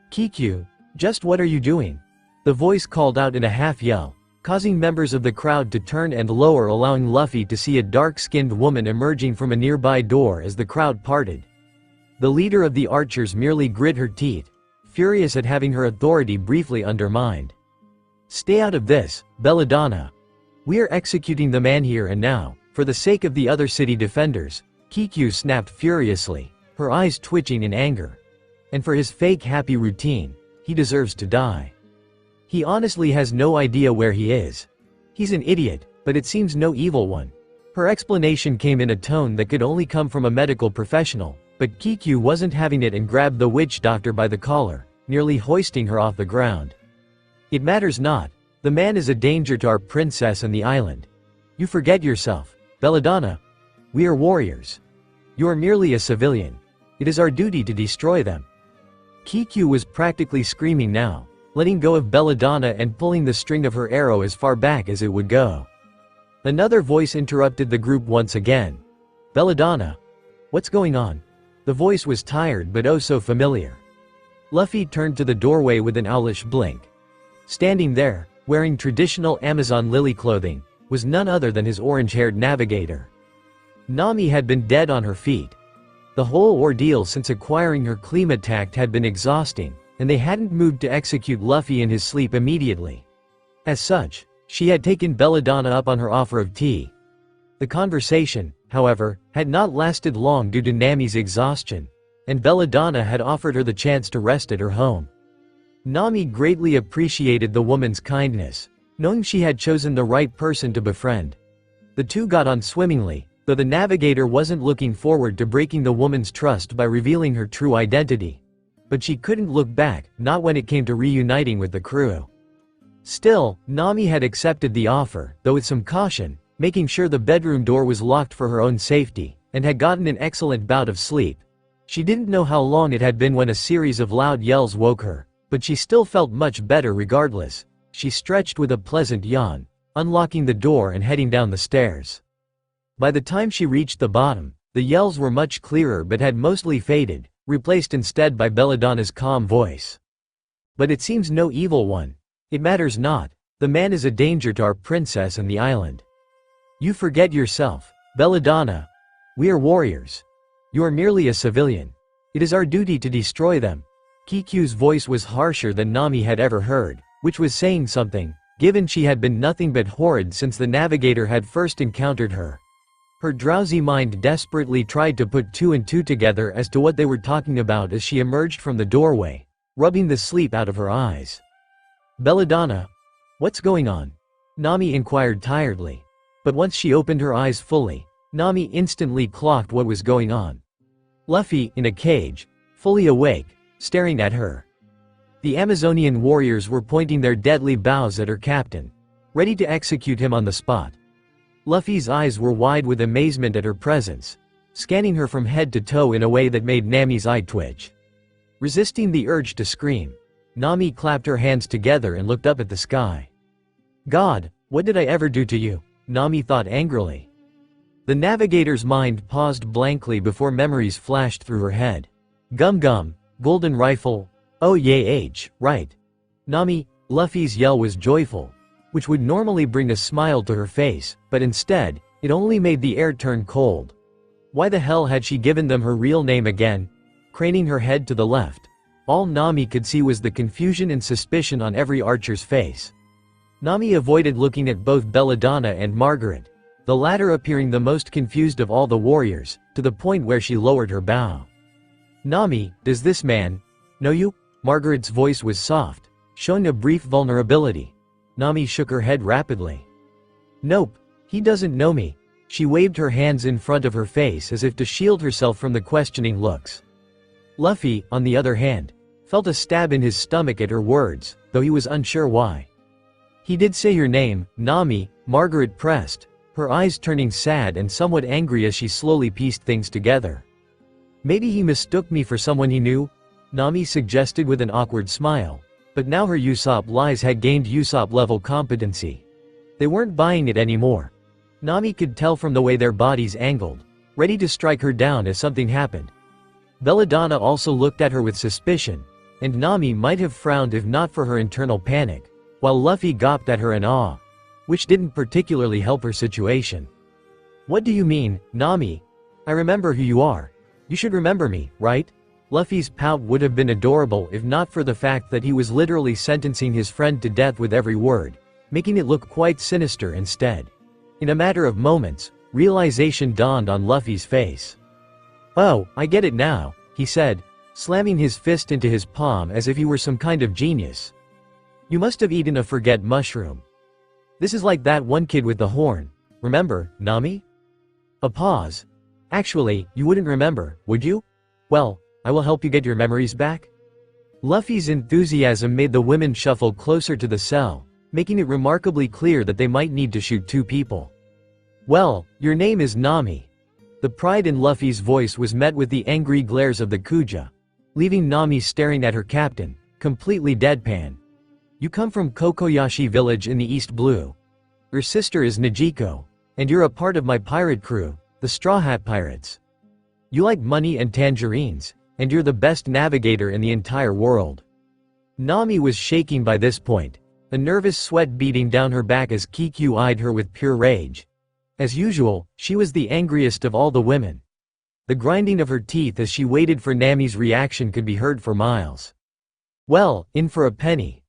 "Kikyu, just what are you doing?" The voice called out in a half-yell, causing members of the crowd to turn and lower, allowing Luffy to see a dark-skinned woman emerging from a nearby door as the crowd parted. The leader of the archers merely grit her teeth, furious at having her authority briefly undermined. "Stay out of this, Belladonna. We are executing the man here and now, for the sake of the other city defenders," Kikyu snapped furiously, her eyes twitching in anger. "And for his fake happy routine, he deserves to die. He honestly has no idea where he is. He's an idiot, but it seems no evil one." Her explanation came in a tone that could only come from a medical professional, but Kikyu wasn't having it and grabbed the witch doctor by the collar, nearly hoisting her off the ground. "It matters not. The man is a danger to our princess and the island. You forget yourself, Belladonna. We are warriors. You are merely a civilian. It is our duty to destroy them." Kikyu was practically screaming now, letting go of Belladonna and pulling the string of her arrow as far back as it would go. Another voice interrupted the group once again. "Belladonna. What's going on?" The voice was tired but oh so familiar. Luffy turned to the doorway with an owlish blink. Standing there, wearing traditional Amazon lily clothing, was none other than his orange-haired navigator. Nami had been dead on her feet. The whole ordeal since acquiring her Klimatact had been exhausting, and they hadn't moved to execute Luffy in his sleep immediately. As such, she had taken Belladonna up on her offer of tea. The conversation, however, had not lasted long due to Nami's exhaustion, and Belladonna had offered her the chance to rest at her home. Nami greatly appreciated the woman's kindness, knowing she had chosen the right person to befriend. The two got on swimmingly, though the navigator wasn't looking forward to breaking the woman's trust by revealing her true identity. But she couldn't look back, not when it came to reuniting with the crew. Still, Nami had accepted the offer, though with some caution, making sure the bedroom door was locked for her own safety, and had gotten an excellent bout of sleep. She didn't know how long it had been when a series of loud yells woke her, but she still felt much better regardless. She stretched with a pleasant yawn, unlocking the door and heading down the stairs. By the time she reached the bottom, the yells were much clearer but had mostly faded, replaced instead by Belladonna's calm voice. "But it seems no evil one. It matters not. The man is a danger to our princess and the island. You forget yourself, Belladonna. We are warriors. You are merely a civilian. It is our duty to destroy them." Kikyu's voice was harsher than Nami had ever heard, which was saying something, given she had been nothing but horrid since the navigator had first encountered her. Her drowsy mind desperately tried to put two and two together as to what they were talking about as she emerged from the doorway, rubbing the sleep out of her eyes. "Belladonna? What's going on?" Nami inquired tiredly. But once she opened her eyes fully, Nami instantly clocked what was going on. Luffy, in a cage, fully awake, staring at her. The Amazonian warriors were pointing their deadly bows at her captain, ready to execute him on the spot. Luffy's eyes were wide with amazement at her presence, scanning her from head to toe in a way that made Nami's eye twitch. Resisting the urge to scream, Nami clapped her hands together and looked up at the sky. "God, what did I ever do to you?" Nami thought angrily. The navigator's mind paused blankly before memories flashed through her head. Gum, golden rifle, oh yeah, right. Nami, Luffy's yell was joyful, which would normally bring a smile to her face, but instead, it only made the air turn cold. Why the hell had she given them her real name again? Craning her head to the left, all Nami could see was the confusion and suspicion on every archer's face. Nami avoided looking at both Belladonna and Margaret, the latter appearing the most confused of all the warriors, to the point where she lowered her bow. "Nami, does this man know you?" Margaret's voice was soft, showing a brief vulnerability. Nami shook her head rapidly. "Nope, he doesn't know me." She waved her hands in front of her face as if to shield herself from the questioning looks. Luffy, on the other hand, felt a stab in his stomach at her words, though he was unsure why. "He did say your name, Nami," Margaret pressed, her eyes turning sad and somewhat angry as she slowly pieced things together. "Maybe he mistook me for someone he knew?" Nami suggested with an awkward smile, but now her Usopp lies had gained Usopp-level competency. They weren't buying it anymore. Nami could tell from the way their bodies angled, ready to strike her down if something happened. Belladonna also looked at her with suspicion, and Nami might have frowned if not for her internal panic, while Luffy gawped at her in awe, which didn't particularly help her situation. "What do you mean, Nami? I remember who you are. You should remember me, right?" Luffy's pout would have been adorable if not for the fact that he was literally sentencing his friend to death with every word, making it look quite sinister instead. In a matter of moments, realization dawned on Luffy's face. "Oh, I get it now," he said, slamming his fist into his palm as if he were some kind of genius. "You must have eaten a forget mushroom. This is like that one kid with the horn. Remember, Nami?" A pause. "Actually, you wouldn't remember, would you? Well, I will help you get your memories back." Luffy's enthusiasm made the women shuffle closer to the cell, making it remarkably clear that they might need to shoot two people. "Well, your name is Nami." The pride in Luffy's voice was met with the angry glares of the Kuja, leaving Nami staring at her captain, completely deadpan. "You come from Kokoyashi village in the East Blue. Your sister is Najiko, and you're a part of my pirate crew, the Straw Hat Pirates. You like money and tangerines, and you're the best navigator in the entire world." Nami was shaking by this point, a nervous sweat beating down her back as Kiku eyed her with pure rage. As usual, she was the angriest of all the women. The grinding of her teeth as she waited for Nami's reaction could be heard for miles. "Well, in for a penny."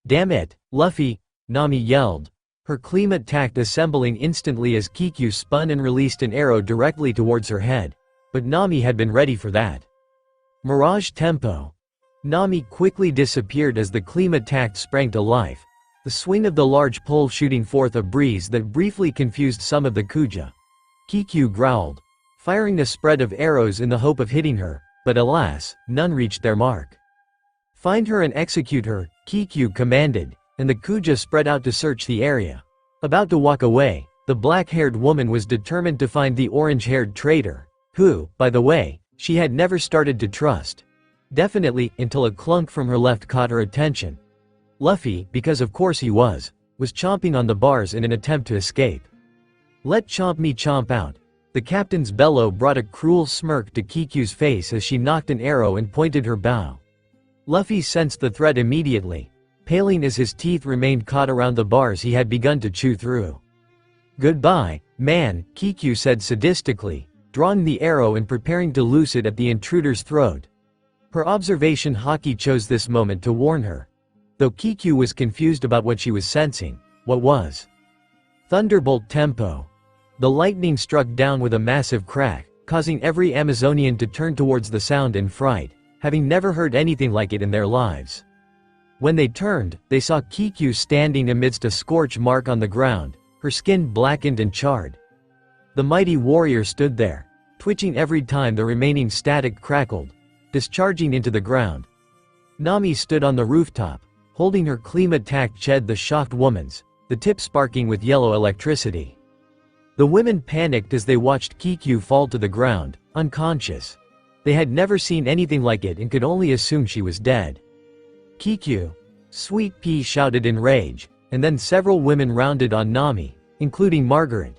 "Damn it, Luffy," Nami yelled, her Klemat tact assembling instantly as Kiku spun and released an arrow directly towards her head. But Nami had been ready for that. Mirage tempo. Nami quickly disappeared as the Klemat tact sprang to life, the swing of the large pole shooting forth a breeze that briefly confused some of the Kuja. Kiku growled, firing a spread of arrows in the hope of hitting her, but alas, none reached their mark. "Find her and execute her," Kiku commanded, and the Kuja spread out to search the area. About to walk away, the black-haired woman was determined to find the orange-haired traitor, who, by the way, she had never started to trust. Definitely, until a clunk from her left caught her attention. Luffy, because of course he was chomping on the bars in an attempt to escape. "Let chomp me chomp out." The captain's bellow brought a cruel smirk to Kiku's face as she knocked an arrow and pointed her bow. Luffy sensed the threat immediately, paling as his teeth remained caught around the bars he had begun to chew through. "Goodbye, man," Kiku said sadistically, drawing the arrow and preparing to loose it at the intruder's throat. Her observation haki chose this moment to warn her. Though Kiku was confused about what she was sensing, what was? Thunderbolt tempo. The lightning struck down with a massive crack, causing every Amazonian to turn towards the sound in fright, having never heard anything like it in their lives. When they turned, they saw Kiku standing amidst a scorch mark on the ground, her skin blackened and charred. The mighty warrior stood there, twitching every time the remaining static crackled, discharging into the ground. Nami stood on the rooftop, holding her Klemat tact shed the shocked woman's, the tip sparking with yellow electricity. The women panicked as they watched Kiku fall to the ground, unconscious. They had never seen anything like it and could only assume she was dead. "Kiku!" Sweet Pea shouted in rage, and then several women rounded on Nami, including Margaret.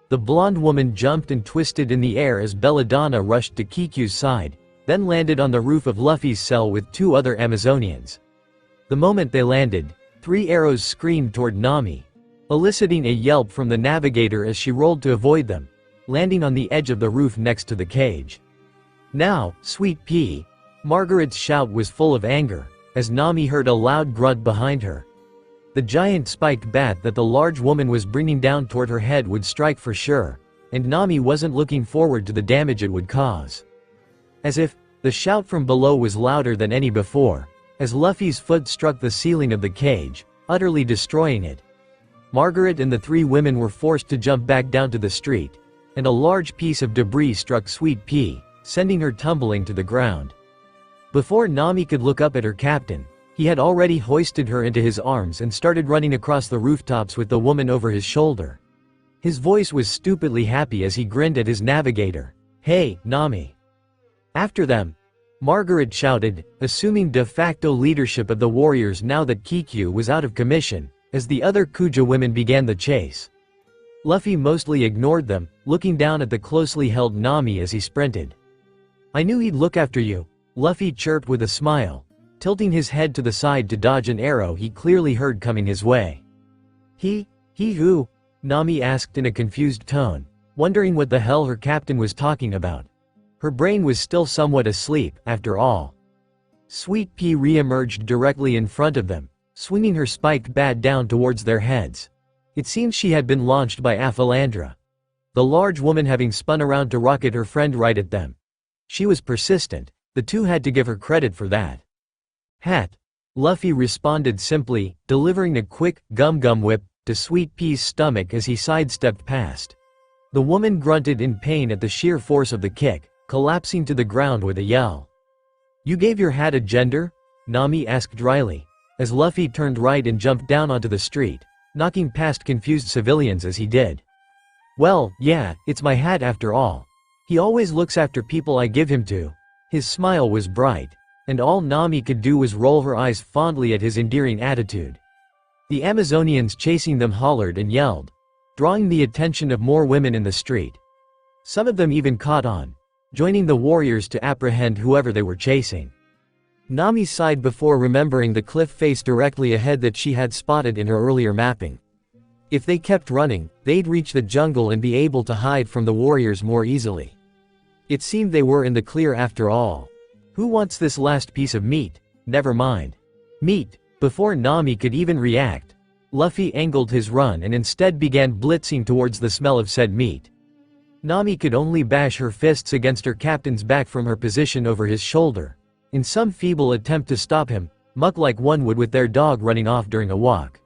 The blonde woman jumped and twisted in the air as Belladonna rushed to Kiku's side, then landed on the roof of Luffy's cell with two other Amazonians. The moment they landed, 3 arrows screamed toward Nami, eliciting a yelp from the navigator as she rolled to avoid them, landing on the edge of the roof next to the cage. "Now, Sweet Pea!" Margaret's shout was full of anger, as Nami heard a loud grunt behind her. The giant spiked bat that the large woman was bringing down toward her head would strike for sure, and Nami wasn't looking forward to the damage it would cause. As if, the shout from below was louder than any before, as Luffy's foot struck the ceiling of the cage, utterly destroying it. Margaret and the 3 women were forced to jump back down to the street, and a large piece of debris struck Sweet Pea, sending her tumbling to the ground. Before Nami could look up at her captain, he had already hoisted her into his arms and started running across the rooftops with the woman over his shoulder. His voice was stupidly happy as he grinned at his navigator. "Hey, Nami!" After them, Margaret shouted, assuming de facto leadership of the warriors now that Kiku was out of commission, as the other Kuja women began the chase. Luffy mostly ignored them, looking down at the closely held Nami as he sprinted. "I knew he'd look after you," Luffy chirped with a smile, tilting his head to the side to dodge an arrow he clearly heard coming his way. He who?" Nami asked in a confused tone, wondering what the hell her captain was talking about. Her brain was still somewhat asleep, after all. Sweet Pea re-emerged directly in front of them, swinging her spiked bat down towards their heads. It seems she had been launched by Aphalandra, the large woman having spun around to rocket her friend right at them. She was persistent, the two had to give her credit for that. "Hat!" Luffy responded simply, delivering a quick, gum-gum whip to Sweet Pea's stomach as he sidestepped past. The woman grunted in pain at the sheer force of the kick, collapsing to the ground with a yell. "You gave your hat a gender?" Nami asked dryly, as Luffy turned right and jumped down onto the street, knocking past confused civilians as he did. "Well, yeah, it's my hat after all. He always looks after people I give him to." His smile was bright, and all Nami could do was roll her eyes fondly at his endearing attitude. The Amazonians chasing them hollered and yelled, drawing the attention of more women in the street. Some of them even caught on. joining the warriors to apprehend whoever they were chasing. Nami sighed before remembering the cliff face directly ahead that she had spotted in her earlier mapping. If they kept running, they'd reach the jungle and be able to hide from the warriors more easily. It seemed they were in the clear after all. Who wants this last piece of meat? Never mind. Meat. Before Nami could even react, Luffy angled his run and instead began blitzing towards the smell of said meat. Nami could only bash her fists against her captain's back from her position over his shoulder, in some feeble attempt to stop him, much like one would with their dog running off during a walk.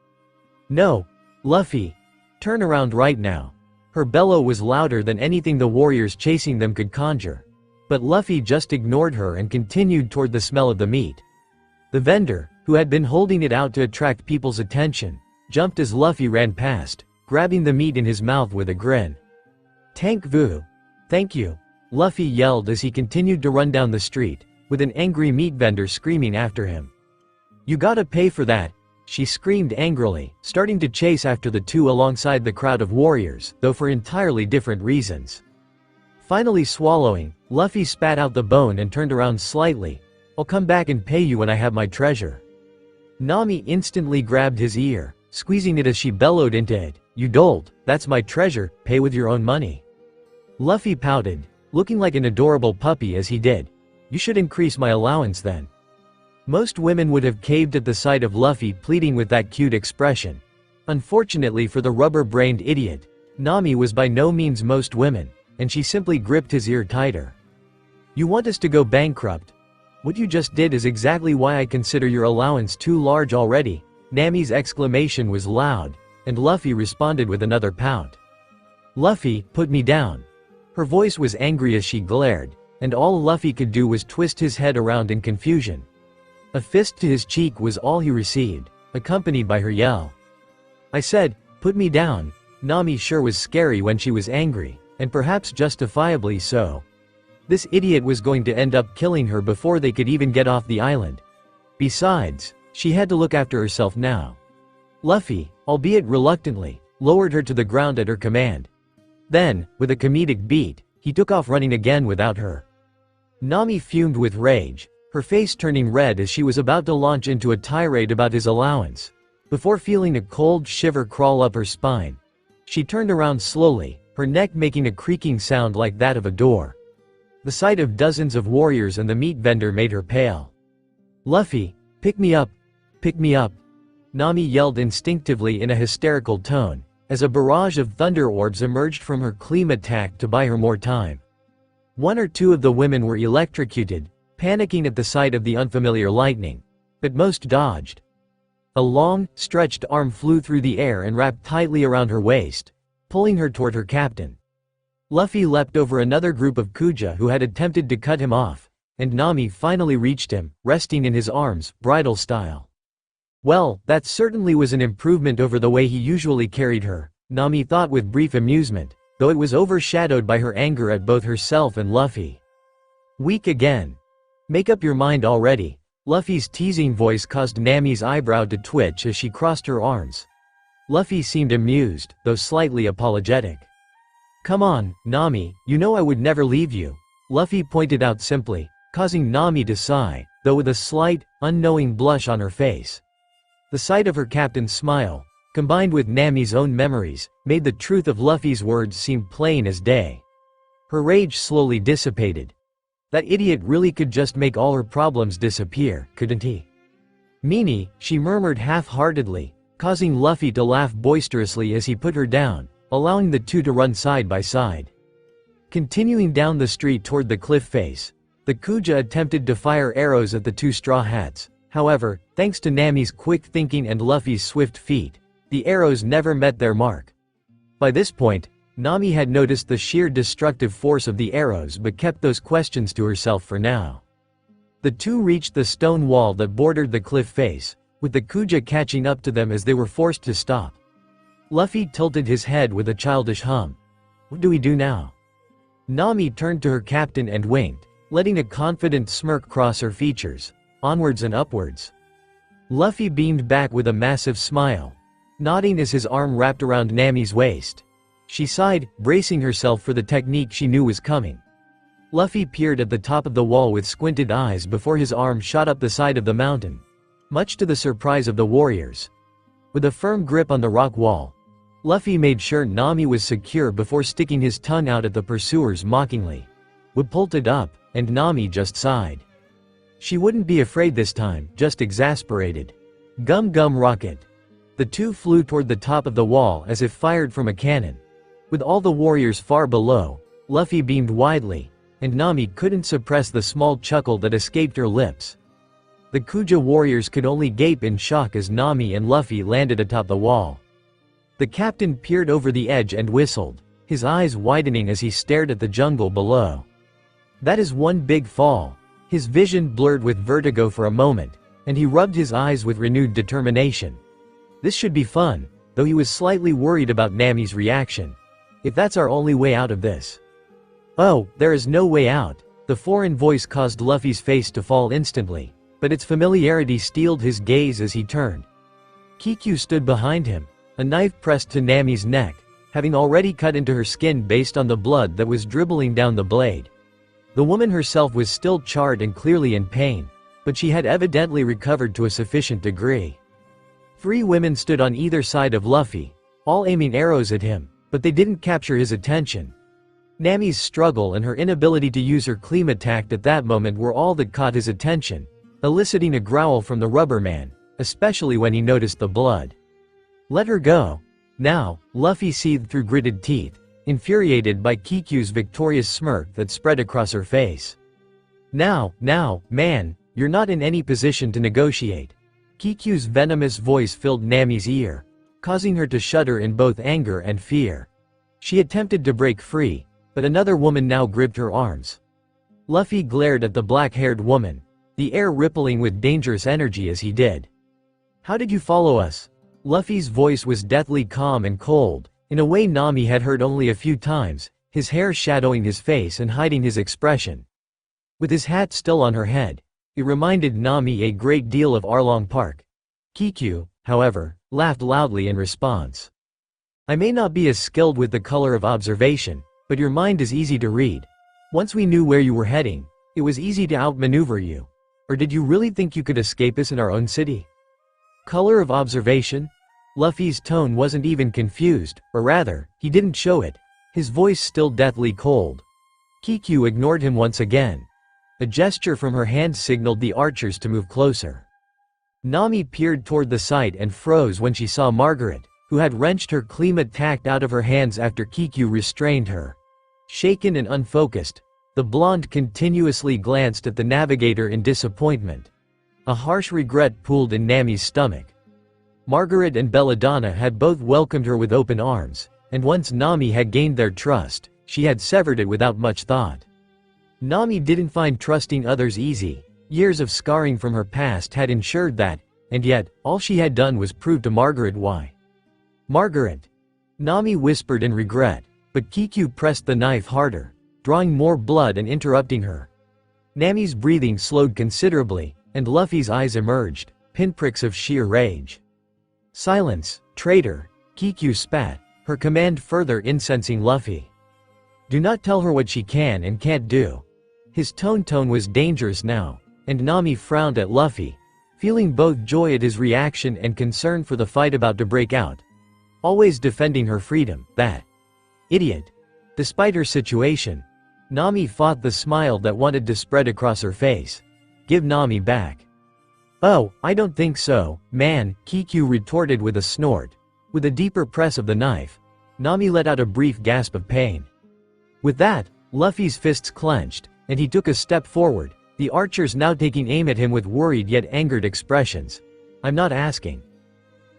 No, Luffy. Turn around right now. Her bellow was louder than anything the warriors chasing them could conjure. But Luffy just ignored her and continued toward the smell of the meat. The vendor, who had been holding it out to attract people's attention, jumped as Luffy ran past, grabbing the meat in his mouth with a grin. Tank Vu. Thank you, Luffy yelled as he continued to run down the street, with an angry meat vendor screaming after him. You gotta pay for that, she screamed angrily, starting to chase after the two alongside the crowd of warriors, though for entirely different reasons. Finally swallowing, Luffy spat out the bone and turned around slightly. I'll come back and pay you when I have my treasure. Nami instantly grabbed his ear, squeezing it as she bellowed into it. You dolt, that's my treasure, pay with your own money. Luffy pouted, looking like an adorable puppy as he did. You should increase my allowance then. Most women would have caved at the sight of Luffy pleading with that cute expression. Unfortunately for the rubber-brained idiot, Nami was by no means most women, and she simply gripped his ear tighter. You want us to go bankrupt? What you just did is exactly why I consider your allowance too large already. Nami's exclamation was loud, and Luffy responded with another pout. Luffy, put me down. Her voice was angry as she glared, and all Luffy could do was twist his head around in confusion. A fist to his cheek was all he received, accompanied by her yell. I said, put me down. Nami sure was scary when she was angry, and perhaps justifiably so. This idiot was going to end up killing her before they could even get off the island. Besides, she had to look after herself now. Luffy, albeit reluctantly, lowered her to the ground at her command. Then, with a comedic beat, he took off running again without her. Nami fumed with rage, her face turning red as she was about to launch into a tirade about his allowance. Before feeling a cold shiver crawl up her spine, she turned around slowly, her neck making a creaking sound like that of a door. The sight of dozens of warriors and the meat vendor made her pale. Luffy, pick me up, Nami yelled instinctively in a hysterical tone, as a barrage of thunder orbs emerged from her Kleem attack to buy her more time. One or two of the women were electrocuted, panicking at the sight of the unfamiliar lightning, but most dodged. A long, stretched arm flew through the air and wrapped tightly around her waist, pulling her toward her captain. Luffy leapt over another group of Kuja who had attempted to cut him off, and Nami finally reached him, resting in his arms, bridal style. Well, that certainly was an improvement over the way he usually carried her, Nami thought with brief amusement, though it was overshadowed by her anger at both herself and Luffy. Weak again. Make up your mind already. Luffy's teasing voice caused Nami's eyebrow to twitch as she crossed her arms. Luffy seemed amused, though slightly apologetic. Come on, Nami, you know I would never leave you, Luffy pointed out simply, causing Nami to sigh, though with a slight, unknowing blush on her face. The sight of her captain's smile, combined with Nami's own memories, made the truth of Luffy's words seem plain as day. Her rage slowly dissipated. That idiot really could just make all her problems disappear, couldn't he? Meanie, she murmured half-heartedly, causing Luffy to laugh boisterously as he put her down, allowing the two to run side by side. Continuing down the street toward the cliff face, the Kuja attempted to fire arrows at the two Straw Hats. However, thanks to Nami's quick thinking and Luffy's swift feet, the arrows never met their mark. By this point, Nami had noticed the sheer destructive force of the arrows but kept those questions to herself for now. The two reached the stone wall that bordered the cliff face, with the Kuja catching up to them as they were forced to stop. Luffy tilted his head with a childish hum. What do we do now? Nami turned to her captain and winked, letting a confident smirk cross her features, onwards and upwards. Luffy beamed back with a massive smile, nodding as his arm wrapped around Nami's waist. She sighed, bracing herself for the technique she knew was coming. Luffy peered at the top of the wall with squinted eyes before his arm shot up the side of the mountain, much to the surprise of the warriors. With a firm grip on the rock wall, Luffy made sure Nami was secure before sticking his tongue out at the pursuers mockingly. We pulled it up, and Nami just sighed. She wouldn't be afraid this time, just exasperated. Gum gum rocket. The two flew toward the top of the wall as if fired from a cannon. With all the warriors far below, Luffy beamed widely, and Nami couldn't suppress the small chuckle that escaped her lips. The Kuja warriors could only gape in shock as Nami and Luffy landed atop the wall. The captain peered over the edge and whistled, his eyes widening as he stared at the jungle below. That is one big fall. His vision blurred with vertigo for a moment, and he rubbed his eyes with renewed determination. This should be fun, though he was slightly worried about Nami's reaction. If that's our only way out of this. Oh, there is no way out. The foreign voice caused Luffy's face to fall instantly, but its familiarity steeled his gaze as he turned. Kikyu stood behind him, a knife pressed to Nami's neck, having already cut into her skin based on the blood that was dribbling down the blade. The woman herself was still charred and clearly in pain, but she had evidently recovered to a sufficient degree. 3 women stood on either side of Luffy, all aiming arrows at him, but they didn't capture his attention. Nami's struggle and her inability to use her clean attack at that moment were all that caught his attention, eliciting a growl from the rubber man, especially when he noticed the blood. Let her go. Now, Luffy seethed through gritted teeth, infuriated by Kikyu's victorious smirk that spread across her face. Now, man, you're not in any position to negotiate. Kikyu's venomous voice filled Nami's ear, causing her to shudder in both anger and fear. She attempted to break free, but another woman now gripped her arms. Luffy glared at the black-haired woman, the air rippling with dangerous energy as he did. How did you follow us? Luffy's voice was deathly calm and cold, in a way Nami had heard only a few times, his hair shadowing his face and hiding his expression. With his hat still on her head, it reminded Nami a great deal of Arlong Park. Kikyu, however, laughed loudly in response. I may not be as skilled with the color of observation, but your mind is easy to read. Once we knew where you were heading, it was easy to outmaneuver you. Or did you really think you could escape us in our own city? Color of observation? Luffy's tone wasn't even confused, or rather, he didn't show it, his voice still deathly cold. Kikyu ignored him once again. A gesture from her hand signaled the archers to move closer. Nami peered toward the site and froze when she saw Margaret, who had wrenched her clean attack out of her hands after Kikyu restrained her. Shaken and unfocused, the blonde continuously glanced at the navigator in disappointment. A harsh regret pooled in Nami's stomach. Margaret and Belladonna had both welcomed her with open arms, and once Nami had gained their trust, she had severed it without much thought. Nami didn't find trusting others easy. Years of scarring from her past had ensured that, and yet, all she had done was prove to Margaret why. Margaret. Nami whispered in regret, but Kikyu pressed the knife harder, drawing more blood and interrupting her. Nami's breathing slowed considerably, and Luffy's eyes emerged, pinpricks of sheer rage. Silence, traitor, Kikyu spat, her command further incensing Luffy. Do not tell her what she can and can't do. His tone was dangerous now, and Nami frowned at Luffy, feeling both joy at his reaction and concern for the fight about to break out. Always defending her freedom, that idiot. Despite her situation, Nami fought the smile that wanted to spread across her face. Give Nami back. Oh, I don't think so, man, Kikyu retorted with a snort. With a deeper press of the knife, Nami let out a brief gasp of pain. With that, Luffy's fists clenched, and he took a step forward, the archers now taking aim at him with worried yet angered expressions. I'm not asking.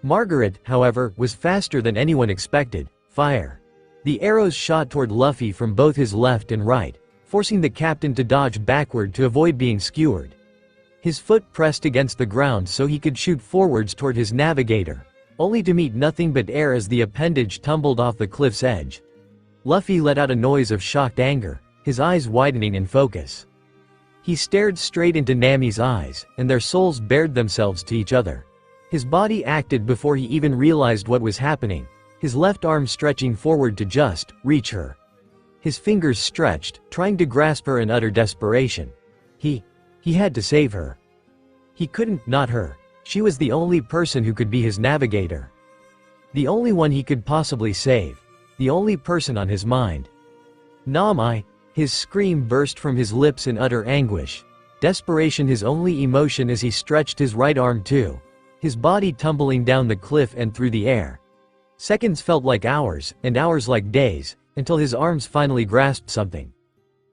Margaret, however, was faster than anyone expected. Fire. The arrows shot toward Luffy from both his left and right, forcing the captain to dodge backward to avoid being skewered. His foot pressed against the ground so he could shoot forwards toward his navigator, only to meet nothing but air as the appendage tumbled off the cliff's edge. Luffy let out a noise of shocked anger, his eyes widening in focus. He stared straight into Nami's eyes, and their souls bared themselves to each other. His body acted before he even realized what was happening, his left arm stretching forward to just reach her. His fingers stretched, trying to grasp her in utter desperation. He had to save her. He couldn't, not her. She was the only person who could be his navigator. The only one he could possibly save. The only person on his mind. Nami! His scream burst from his lips in utter anguish. Desperation his only emotion as he stretched his right arm too. His body tumbling down the cliff and through the air. Seconds felt like hours, and hours like days, until his arms finally grasped something.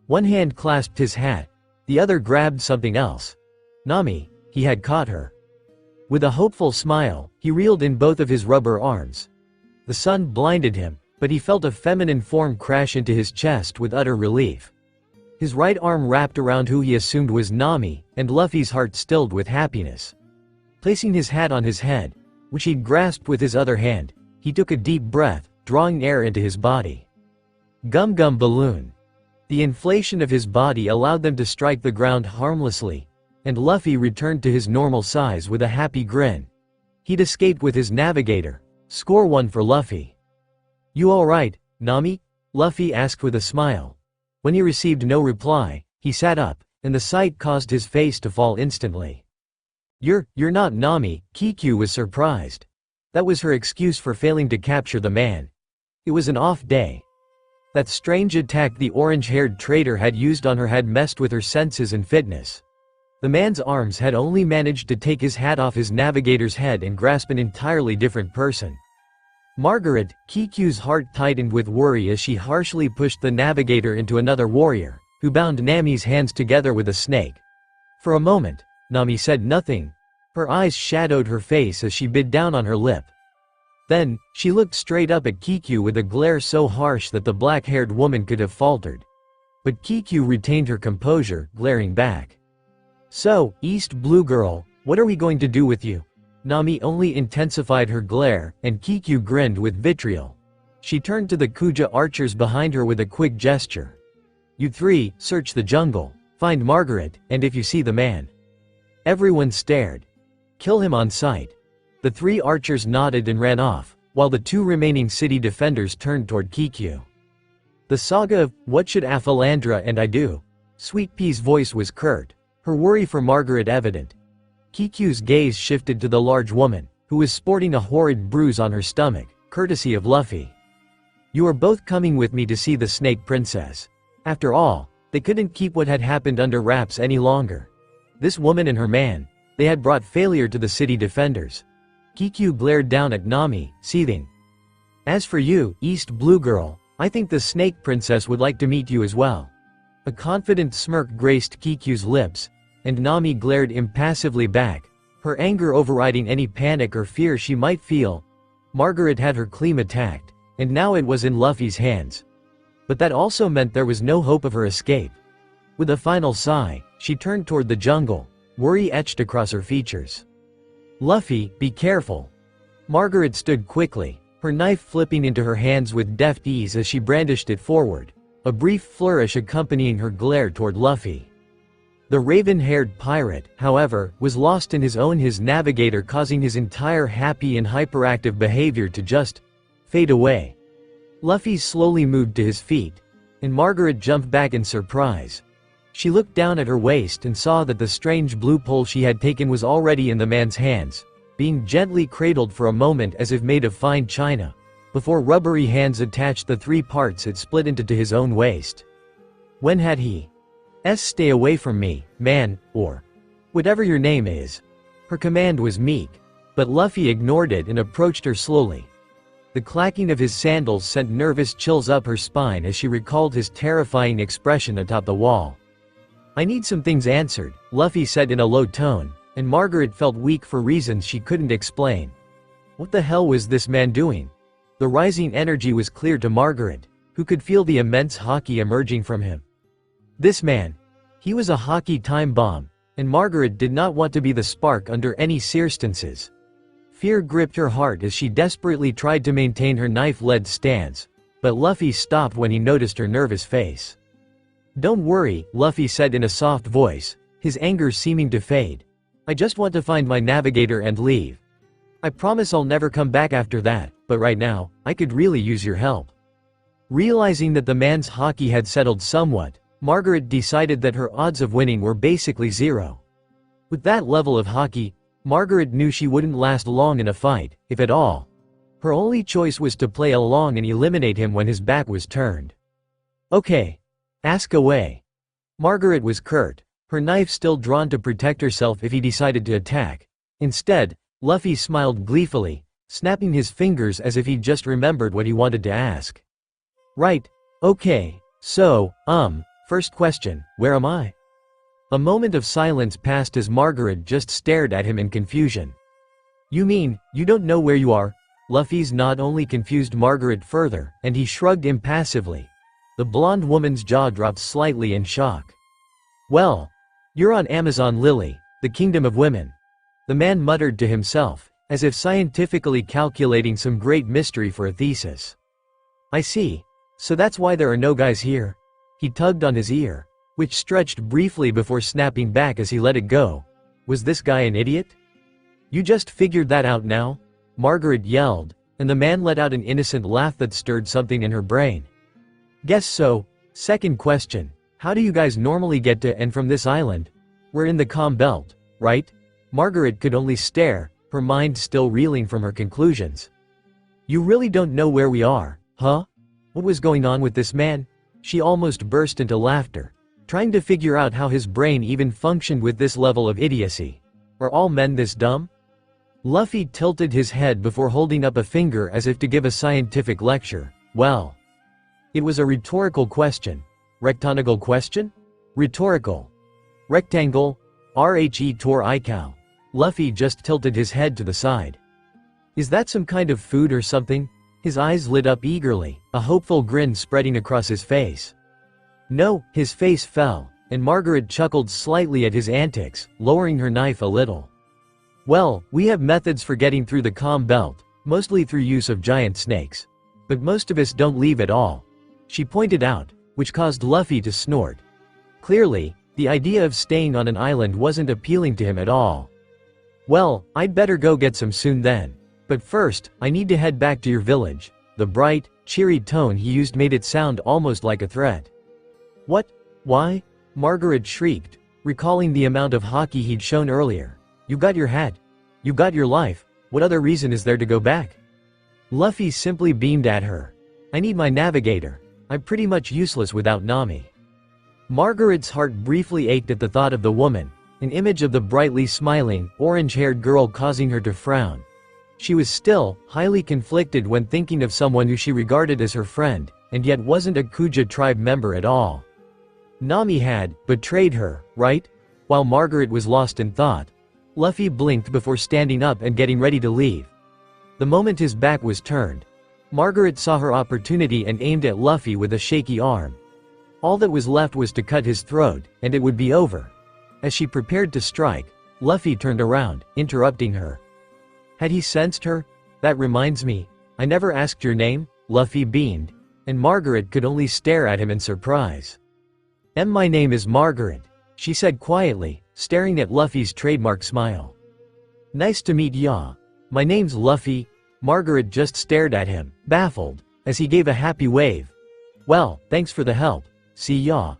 One hand clasped his hat. The other grabbed something else. Nami, he had caught her. With a hopeful smile, he reeled in both of his rubber arms. The sun blinded him, but he felt a feminine form crash into his chest with utter relief. His right arm wrapped around who he assumed was Nami, and Luffy's heart stilled with happiness. Placing his hat on his head, which he'd grasped with his other hand, he took a deep breath, drawing air into his body. Gum Gum Balloon. The inflation of his body allowed them to strike the ground harmlessly, and Luffy returned to his normal size with a happy grin. He'd escaped with his navigator. Score 1 for Luffy. You alright, Nami? Luffy asked with a smile. When he received no reply, he sat up, and the sight caused his face to fall instantly. You're not Nami, Kiku was surprised. That was her excuse for failing to capture the man. It was an off day. That strange attack the orange-haired traitor had used on her had messed with her senses and fitness. The man's arms had only managed to take his hat off his navigator's head and grasp an entirely different person. Margaret, Kiku's heart tightened with worry as she harshly pushed the navigator into another warrior, who bound Nami's hands together with a snake. For a moment, Nami said nothing. Her eyes shadowed her face as she bit down on her lip. Then, she looked straight up at Kiku with a glare so harsh that the black-haired woman could have faltered. But Kiku retained her composure, glaring back. So, East Blue Girl, what are we going to do with you? Nami only intensified her glare, and Kiku grinned with vitriol. She turned to the Kuja archers behind her with a quick gesture. You three, search the jungle, find Margaret, and if you see the man. Everyone stared. Kill him on sight. The 3 archers nodded and ran off, while the 2 remaining city defenders turned toward Kiku. The saga of, what should Aphalandra and I do? Sweet Pea's voice was curt, her worry for Margaret evident. Kiku's gaze shifted to the large woman, who was sporting a horrid bruise on her stomach, courtesy of Luffy. You are both coming with me to see the Snake Princess. After all, they couldn't keep what had happened under wraps any longer. This woman and her man, they had brought failure to the city defenders. Kiku glared down at Nami, seething. As for you, East Blue Girl, I think the Snake Princess would like to meet you as well. A confident smirk graced Kiku's lips, and Nami glared impassively back, her anger overriding any panic or fear she might feel. Margaret had her claim attacked, and now it was in Luffy's hands. But that also meant there was no hope of her escape. With a final sigh, she turned toward the jungle, worry etched across her features. Luffy, be careful. Margaret stood quickly, her knife flipping into her hands with deft ease as she brandished it forward, a brief flourish accompanying her glare toward Luffy. The raven-haired pirate, however, was lost in his navigator, causing his entire happy and hyperactive behavior to just fade away. Luffy slowly moved to his feet, and Margaret jumped back in surprise. She looked down at her waist and saw that the strange blue pole she had taken was already in the man's hands, being gently cradled for a moment as if made of fine china, before rubbery hands attached the 3 parts it split into to his own waist. When had he? Stay away from me, man, or whatever your name is. Her command was meek, but Luffy ignored it and approached her slowly. The clacking of his sandals sent nervous chills up her spine as she recalled his terrifying expression atop the wall. I need some things answered, Luffy said in a low tone, and Margaret felt weak for reasons she couldn't explain. What the hell was this man doing? The rising energy was clear to Margaret, who could feel the immense haki emerging from him. This man. He was a haki time bomb, and Margaret did not want to be the spark under any circumstances. Fear gripped her heart as she desperately tried to maintain her knife-led stance, but Luffy stopped when he noticed her nervous face. Don't worry, Luffy said in a soft voice, his anger seeming to fade. I just want to find my navigator and leave. I promise I'll never come back after that, but right now, I could really use your help. Realizing that the man's haki had settled somewhat, Margaret decided that her odds of winning were basically zero. With that level of haki, Margaret knew she wouldn't last long in a fight, if at all. Her only choice was to play along and eliminate him when his back was turned. Okay. Ask away. Margaret was curt, her knife still drawn to protect herself if he decided to attack. Instead, Luffy smiled gleefully, snapping his fingers as if he'd just remembered what he wanted to ask. Right. Okay. So, first question, where am I? A moment of silence passed as Margaret just stared at him in confusion. You mean, you don't know where you are? Luffy's nod only confused Margaret further, and he shrugged impassively. The blonde woman's jaw dropped slightly in shock. Well, you're on Amazon Lily, the kingdom of women. The man muttered to himself, as if scientifically calculating some great mystery for a thesis. I see. So that's why there are no guys here? He tugged on his ear, which stretched briefly before snapping back as he let it go. Was this guy an idiot? You just figured that out now? Margaret yelled, and the man let out an innocent laugh that stirred something in her brain. Guess so. Second question, how do you guys normally get to and from this island? We're in the calm belt, right? Margaret could only stare, her mind still reeling from her conclusions. You really don't know where we are, huh? What was going on with this man? She almost burst into laughter, trying to figure out how his brain even functioned with this level of idiocy. Are all men this dumb? Luffy tilted his head before holding up a finger as if to give a scientific lecture. Well, it was a rhetorical question. Rectangle question? Rhetorical. Rectangle, RHE tor ikau. Luffy just tilted his head to the side. Is that some kind of food or something? His eyes lit up eagerly, a hopeful grin spreading across his face. No, his face fell, and Margaret chuckled slightly at his antics, lowering her knife a little. Well, we have methods for getting through the calm belt, mostly through use of giant snakes. But most of us don't leave at all. She pointed out, which caused Luffy to snort. Clearly, the idea of staying on an island wasn't appealing to him at all. Well, I'd better go get some soon then. But first, I need to head back to your village. The bright, cheery tone he used made it sound almost like a threat. What? Why? Margaret shrieked, recalling the amount of haki he'd shown earlier. You got your hat. You got your life. What other reason is there to go back? Luffy simply beamed at her. I need my navigator. I'm pretty much useless without Nami. Margaret's heart briefly ached at the thought of the woman, an image of the brightly smiling, orange-haired girl causing her to frown. She was still highly conflicted when thinking of someone who she regarded as her friend, and yet wasn't a Kuja tribe member at all. Nami had betrayed her, right? While Margaret was lost in thought, Luffy blinked before standing up and getting ready to leave. The moment his back was turned, Margaret saw her opportunity and aimed at Luffy with a shaky arm. All that was left was to cut his throat, and it would be over. As she prepared to strike, Luffy turned around, interrupting her. Had he sensed her? That reminds me, I never asked your name, Luffy beamed, and Margaret could only stare at him in surprise. My name is Margaret, she said quietly, staring at Luffy's trademark smile. Nice to meet ya. My name's Luffy. Margaret just stared at him, baffled, as he gave a happy wave. Well, thanks for the help. See ya.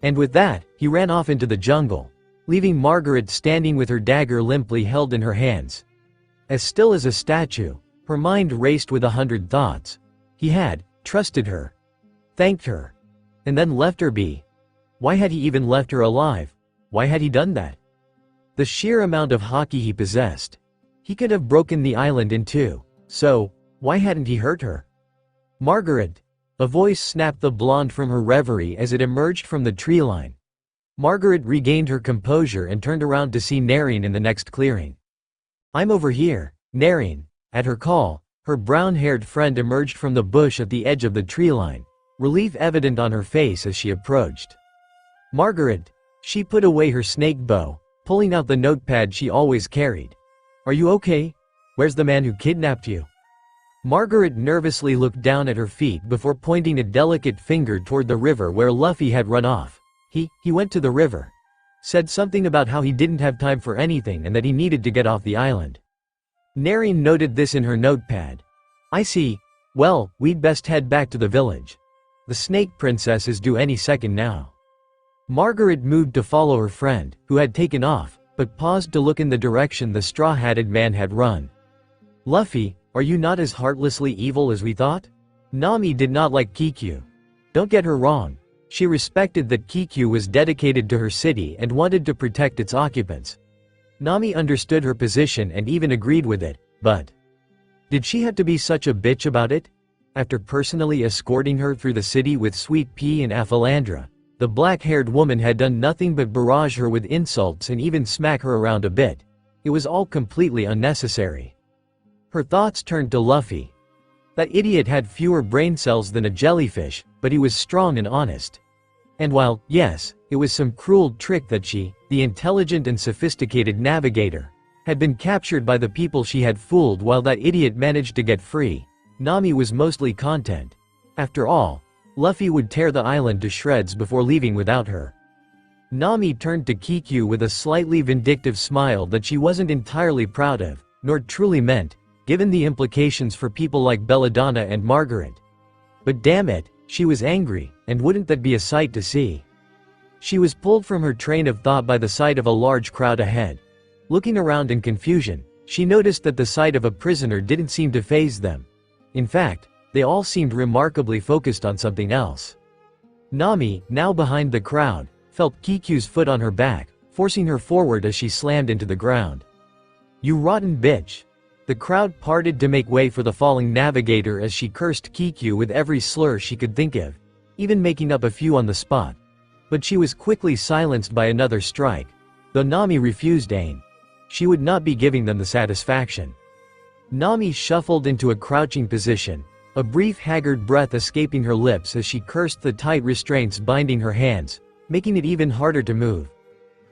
And with that, he ran off into the jungle, leaving Margaret standing with her dagger limply held in her hands. As still as a statue, her mind raced with 100 thoughts. He had trusted her, thanked her, and then left her be. Why had he even left her alive? Why had he done that? The sheer amount of haki he possessed. He could have broken the island in two, so why hadn't he hurt her? Margaret! A voice snapped the blonde from her reverie as it emerged from the tree line. Margaret regained her composure and turned around to see Narine in the next clearing. I'm over here, Narine. At her call, her brown-haired friend emerged from the bush at the edge of the tree line, relief evident on her face as she approached. Margaret! She put away her snake bow, pulling out the notepad she always carried. Are you okay? Where's the man who kidnapped you? Margaret nervously looked down at her feet before pointing a delicate finger toward the river where Luffy had run off. He went to the river. Said something about how he didn't have time for anything and that he needed to get off the island. Narine noted this in her notepad. I see. Well, we'd best head back to the village. The Snake Princess is due any second now. Margaret moved to follow her friend, who had taken off, but paused to look in the direction the straw-hatted man had run. Luffy, are you not as heartlessly evil as we thought? Nami did not like Kikyu. Don't get her wrong. She respected that Kikyu was dedicated to her city and wanted to protect its occupants. Nami understood her position and even agreed with it, but did she have to be such a bitch about it? After personally escorting her through the city with Sweet Pea and Aphilandra, the black-haired woman had done nothing but barrage her with insults and even smack her around a bit. It was all completely unnecessary. Her thoughts turned to Luffy. That idiot had fewer brain cells than a jellyfish, but he was strong and honest. And while, yes, it was some cruel trick that she, the intelligent and sophisticated navigator, had been captured by the people she had fooled while that idiot managed to get free, Nami was mostly content. After all, Luffy would tear the island to shreds before leaving without her. Nami turned to Kikyu with a slightly vindictive smile that she wasn't entirely proud of, nor truly meant, given the implications for people like Belladonna and Margaret. But damn it, she was angry, and wouldn't that be a sight to see? She was pulled from her train of thought by the sight of a large crowd ahead. Looking around in confusion, she noticed that the sight of a prisoner didn't seem to faze them. In fact, they all seemed remarkably focused on something else. Nami, now behind the crowd, felt Kikyu's foot on her back, forcing her forward as she slammed into the ground. You rotten bitch! The crowd parted to make way for the falling navigator as she cursed Kikyu with every slur she could think of, even making up a few on the spot. But she was quickly silenced by another strike. Though Nami refused aim, she would not be giving them the satisfaction. Nami shuffled into a crouching position, a brief haggard breath escaping her lips as she cursed the tight restraints binding her hands, making it even harder to move.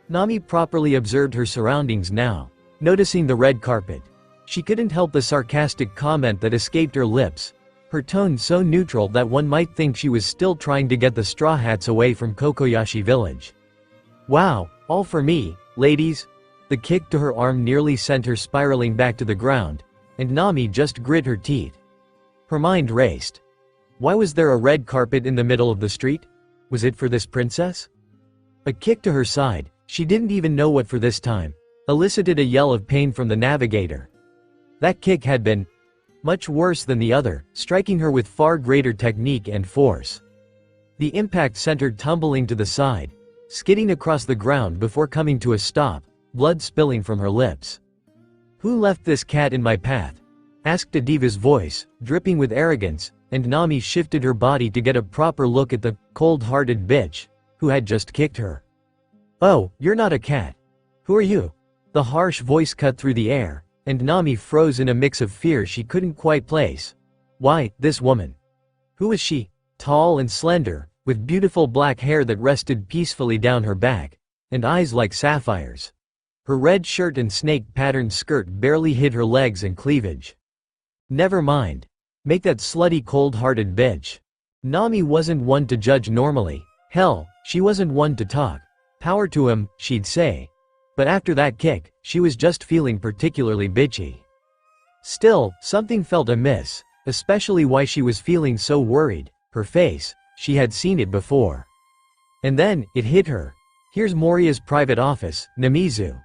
Nami properly observed her surroundings now, noticing the red carpet. She couldn't help the sarcastic comment that escaped her lips, her tone so neutral that one might think she was still trying to get the Straw Hats away from Kokoyashi village. Wow, all for me, ladies. The kick to her arm nearly sent her spiraling back to the ground, and Nami just grit her teeth. Her mind raced. Why was there a red carpet in the middle of the street? Was it for this princess? A kick to her side, she didn't even know what for this time, elicited a yell of pain from the navigator. That kick had been much worse than the other, striking her with far greater technique and force. The impact sent her tumbling to the side, skidding across the ground before coming to a stop, blood spilling from her lips. Who left this cat in my path? Asked a diva's voice, dripping with arrogance, and Nami shifted her body to get a proper look at the cold-hearted bitch who had just kicked her. Oh, you're not a cat. Who are you? The harsh voice cut through the air, and Nami froze in a mix of fear she couldn't quite place. Why, this woman. Who was she? Tall and slender, with beautiful black hair that rested peacefully down her back, and eyes like sapphires. Her red shirt and snake-patterned skirt barely hid her legs and cleavage. Never mind. Make that slutty cold-hearted bitch. Nami wasn't one to judge normally. Hell, she wasn't one to talk. Power to him, she'd say. But after that kick, she was just feeling particularly bitchy. Still, something felt amiss, especially why she was feeling so worried. Her face, she had seen it before. And then, it hit her. Here's Moria's private office, Namizu.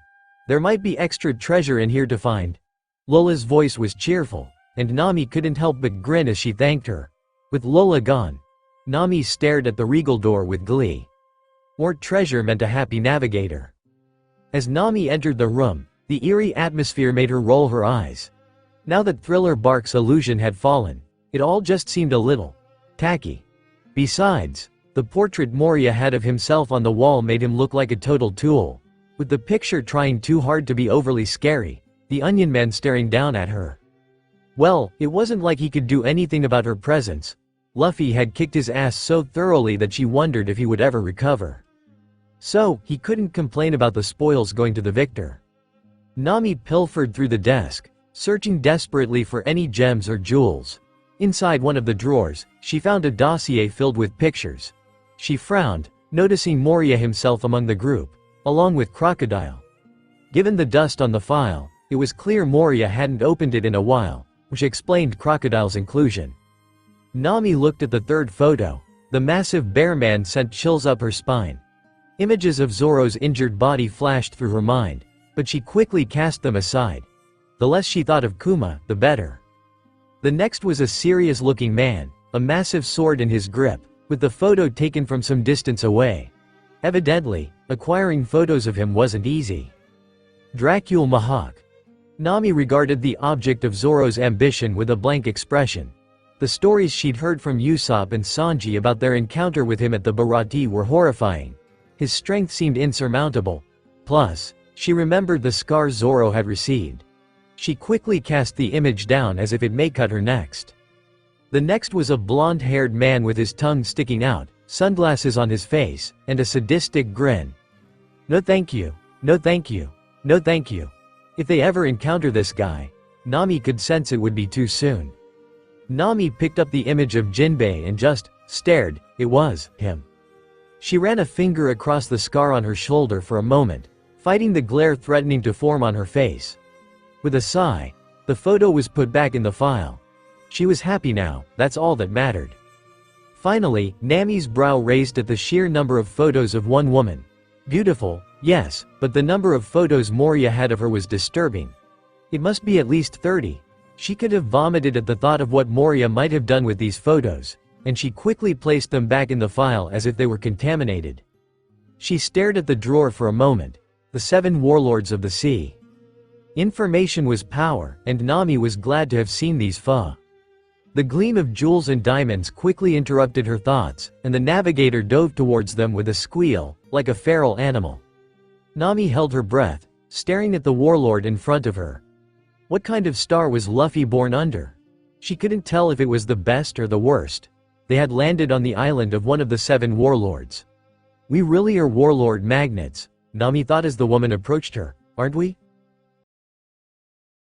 There might be extra treasure in here to find. Lola's voice was cheerful, and Nami couldn't help but grin as she thanked her. With Lola gone, Nami stared at the regal door with glee. More treasure meant a happy navigator. As Nami entered the room, the eerie atmosphere made her roll her eyes. Now that Thriller Bark's illusion had fallen, it all just seemed a little tacky. Besides, the portrait Moria had of himself on the wall made him look like a total tool, with the picture trying too hard to be overly scary, the Onion Man staring down at her. Well, it wasn't like he could do anything about her presence. Luffy had kicked his ass so thoroughly that she wondered if he would ever recover. So, he couldn't complain about the spoils going to the victor. Nami pilfered through the desk, searching desperately for any gems or jewels. Inside one of the drawers, she found a dossier filled with pictures. She frowned, noticing Moria himself among the group, along with Crocodile. Given the dust on the file, it was clear Moria hadn't opened it in a while, which explained Crocodile's inclusion. Nami looked at the third photo. The massive bear man sent chills up her spine. Images of Zoro's injured body flashed through her mind, but she quickly cast them aside. The less she thought of Kuma, the better. The next was a serious-looking man, a massive sword in his grip, with the photo taken from some distance away. Evidently, acquiring photos of him wasn't easy. Dracul Mahawk. Nami regarded the object of Zoro's ambition with a blank expression. The stories she'd heard from Usopp and Sanji about their encounter with him at the Baratie were horrifying. His strength seemed insurmountable. Plus, she remembered the scars Zoro had received. She quickly cast the image down as if it may cut her next. The next was a blonde-haired man with his tongue sticking out, sunglasses on his face, and a sadistic grin. No thank you, no thank you, no thank you. If they ever encounter this guy, Nami could sense it would be too soon. Nami picked up the image of Jinbei and just stared. It was him. She ran a finger across the scar on her shoulder for a moment, fighting the glare threatening to form on her face. With a sigh, the photo was put back in the file. She was happy now, that's all that mattered. Finally, Nami's brow raised at the sheer number of photos of one woman. Beautiful, yes, but the number of photos Moria had of her was disturbing. It must be at least 30. She could have vomited at the thought of what Moria might have done with these photos, and she quickly placed them back in the file as if they were contaminated. She stared at the drawer for a moment. The 7 warlords of the sea. Information was power, and Nami was glad to have seen these pho. The gleam of jewels and diamonds quickly interrupted her thoughts, and the navigator dove towards them with a squeal, like a feral animal. Nami held her breath, staring at the warlord in front of her. What kind of star was Luffy born under? She couldn't tell if it was the best or the worst. They had landed on the island of one of the 7 warlords. We really are warlord magnets, Nami thought as the woman approached her, aren't we?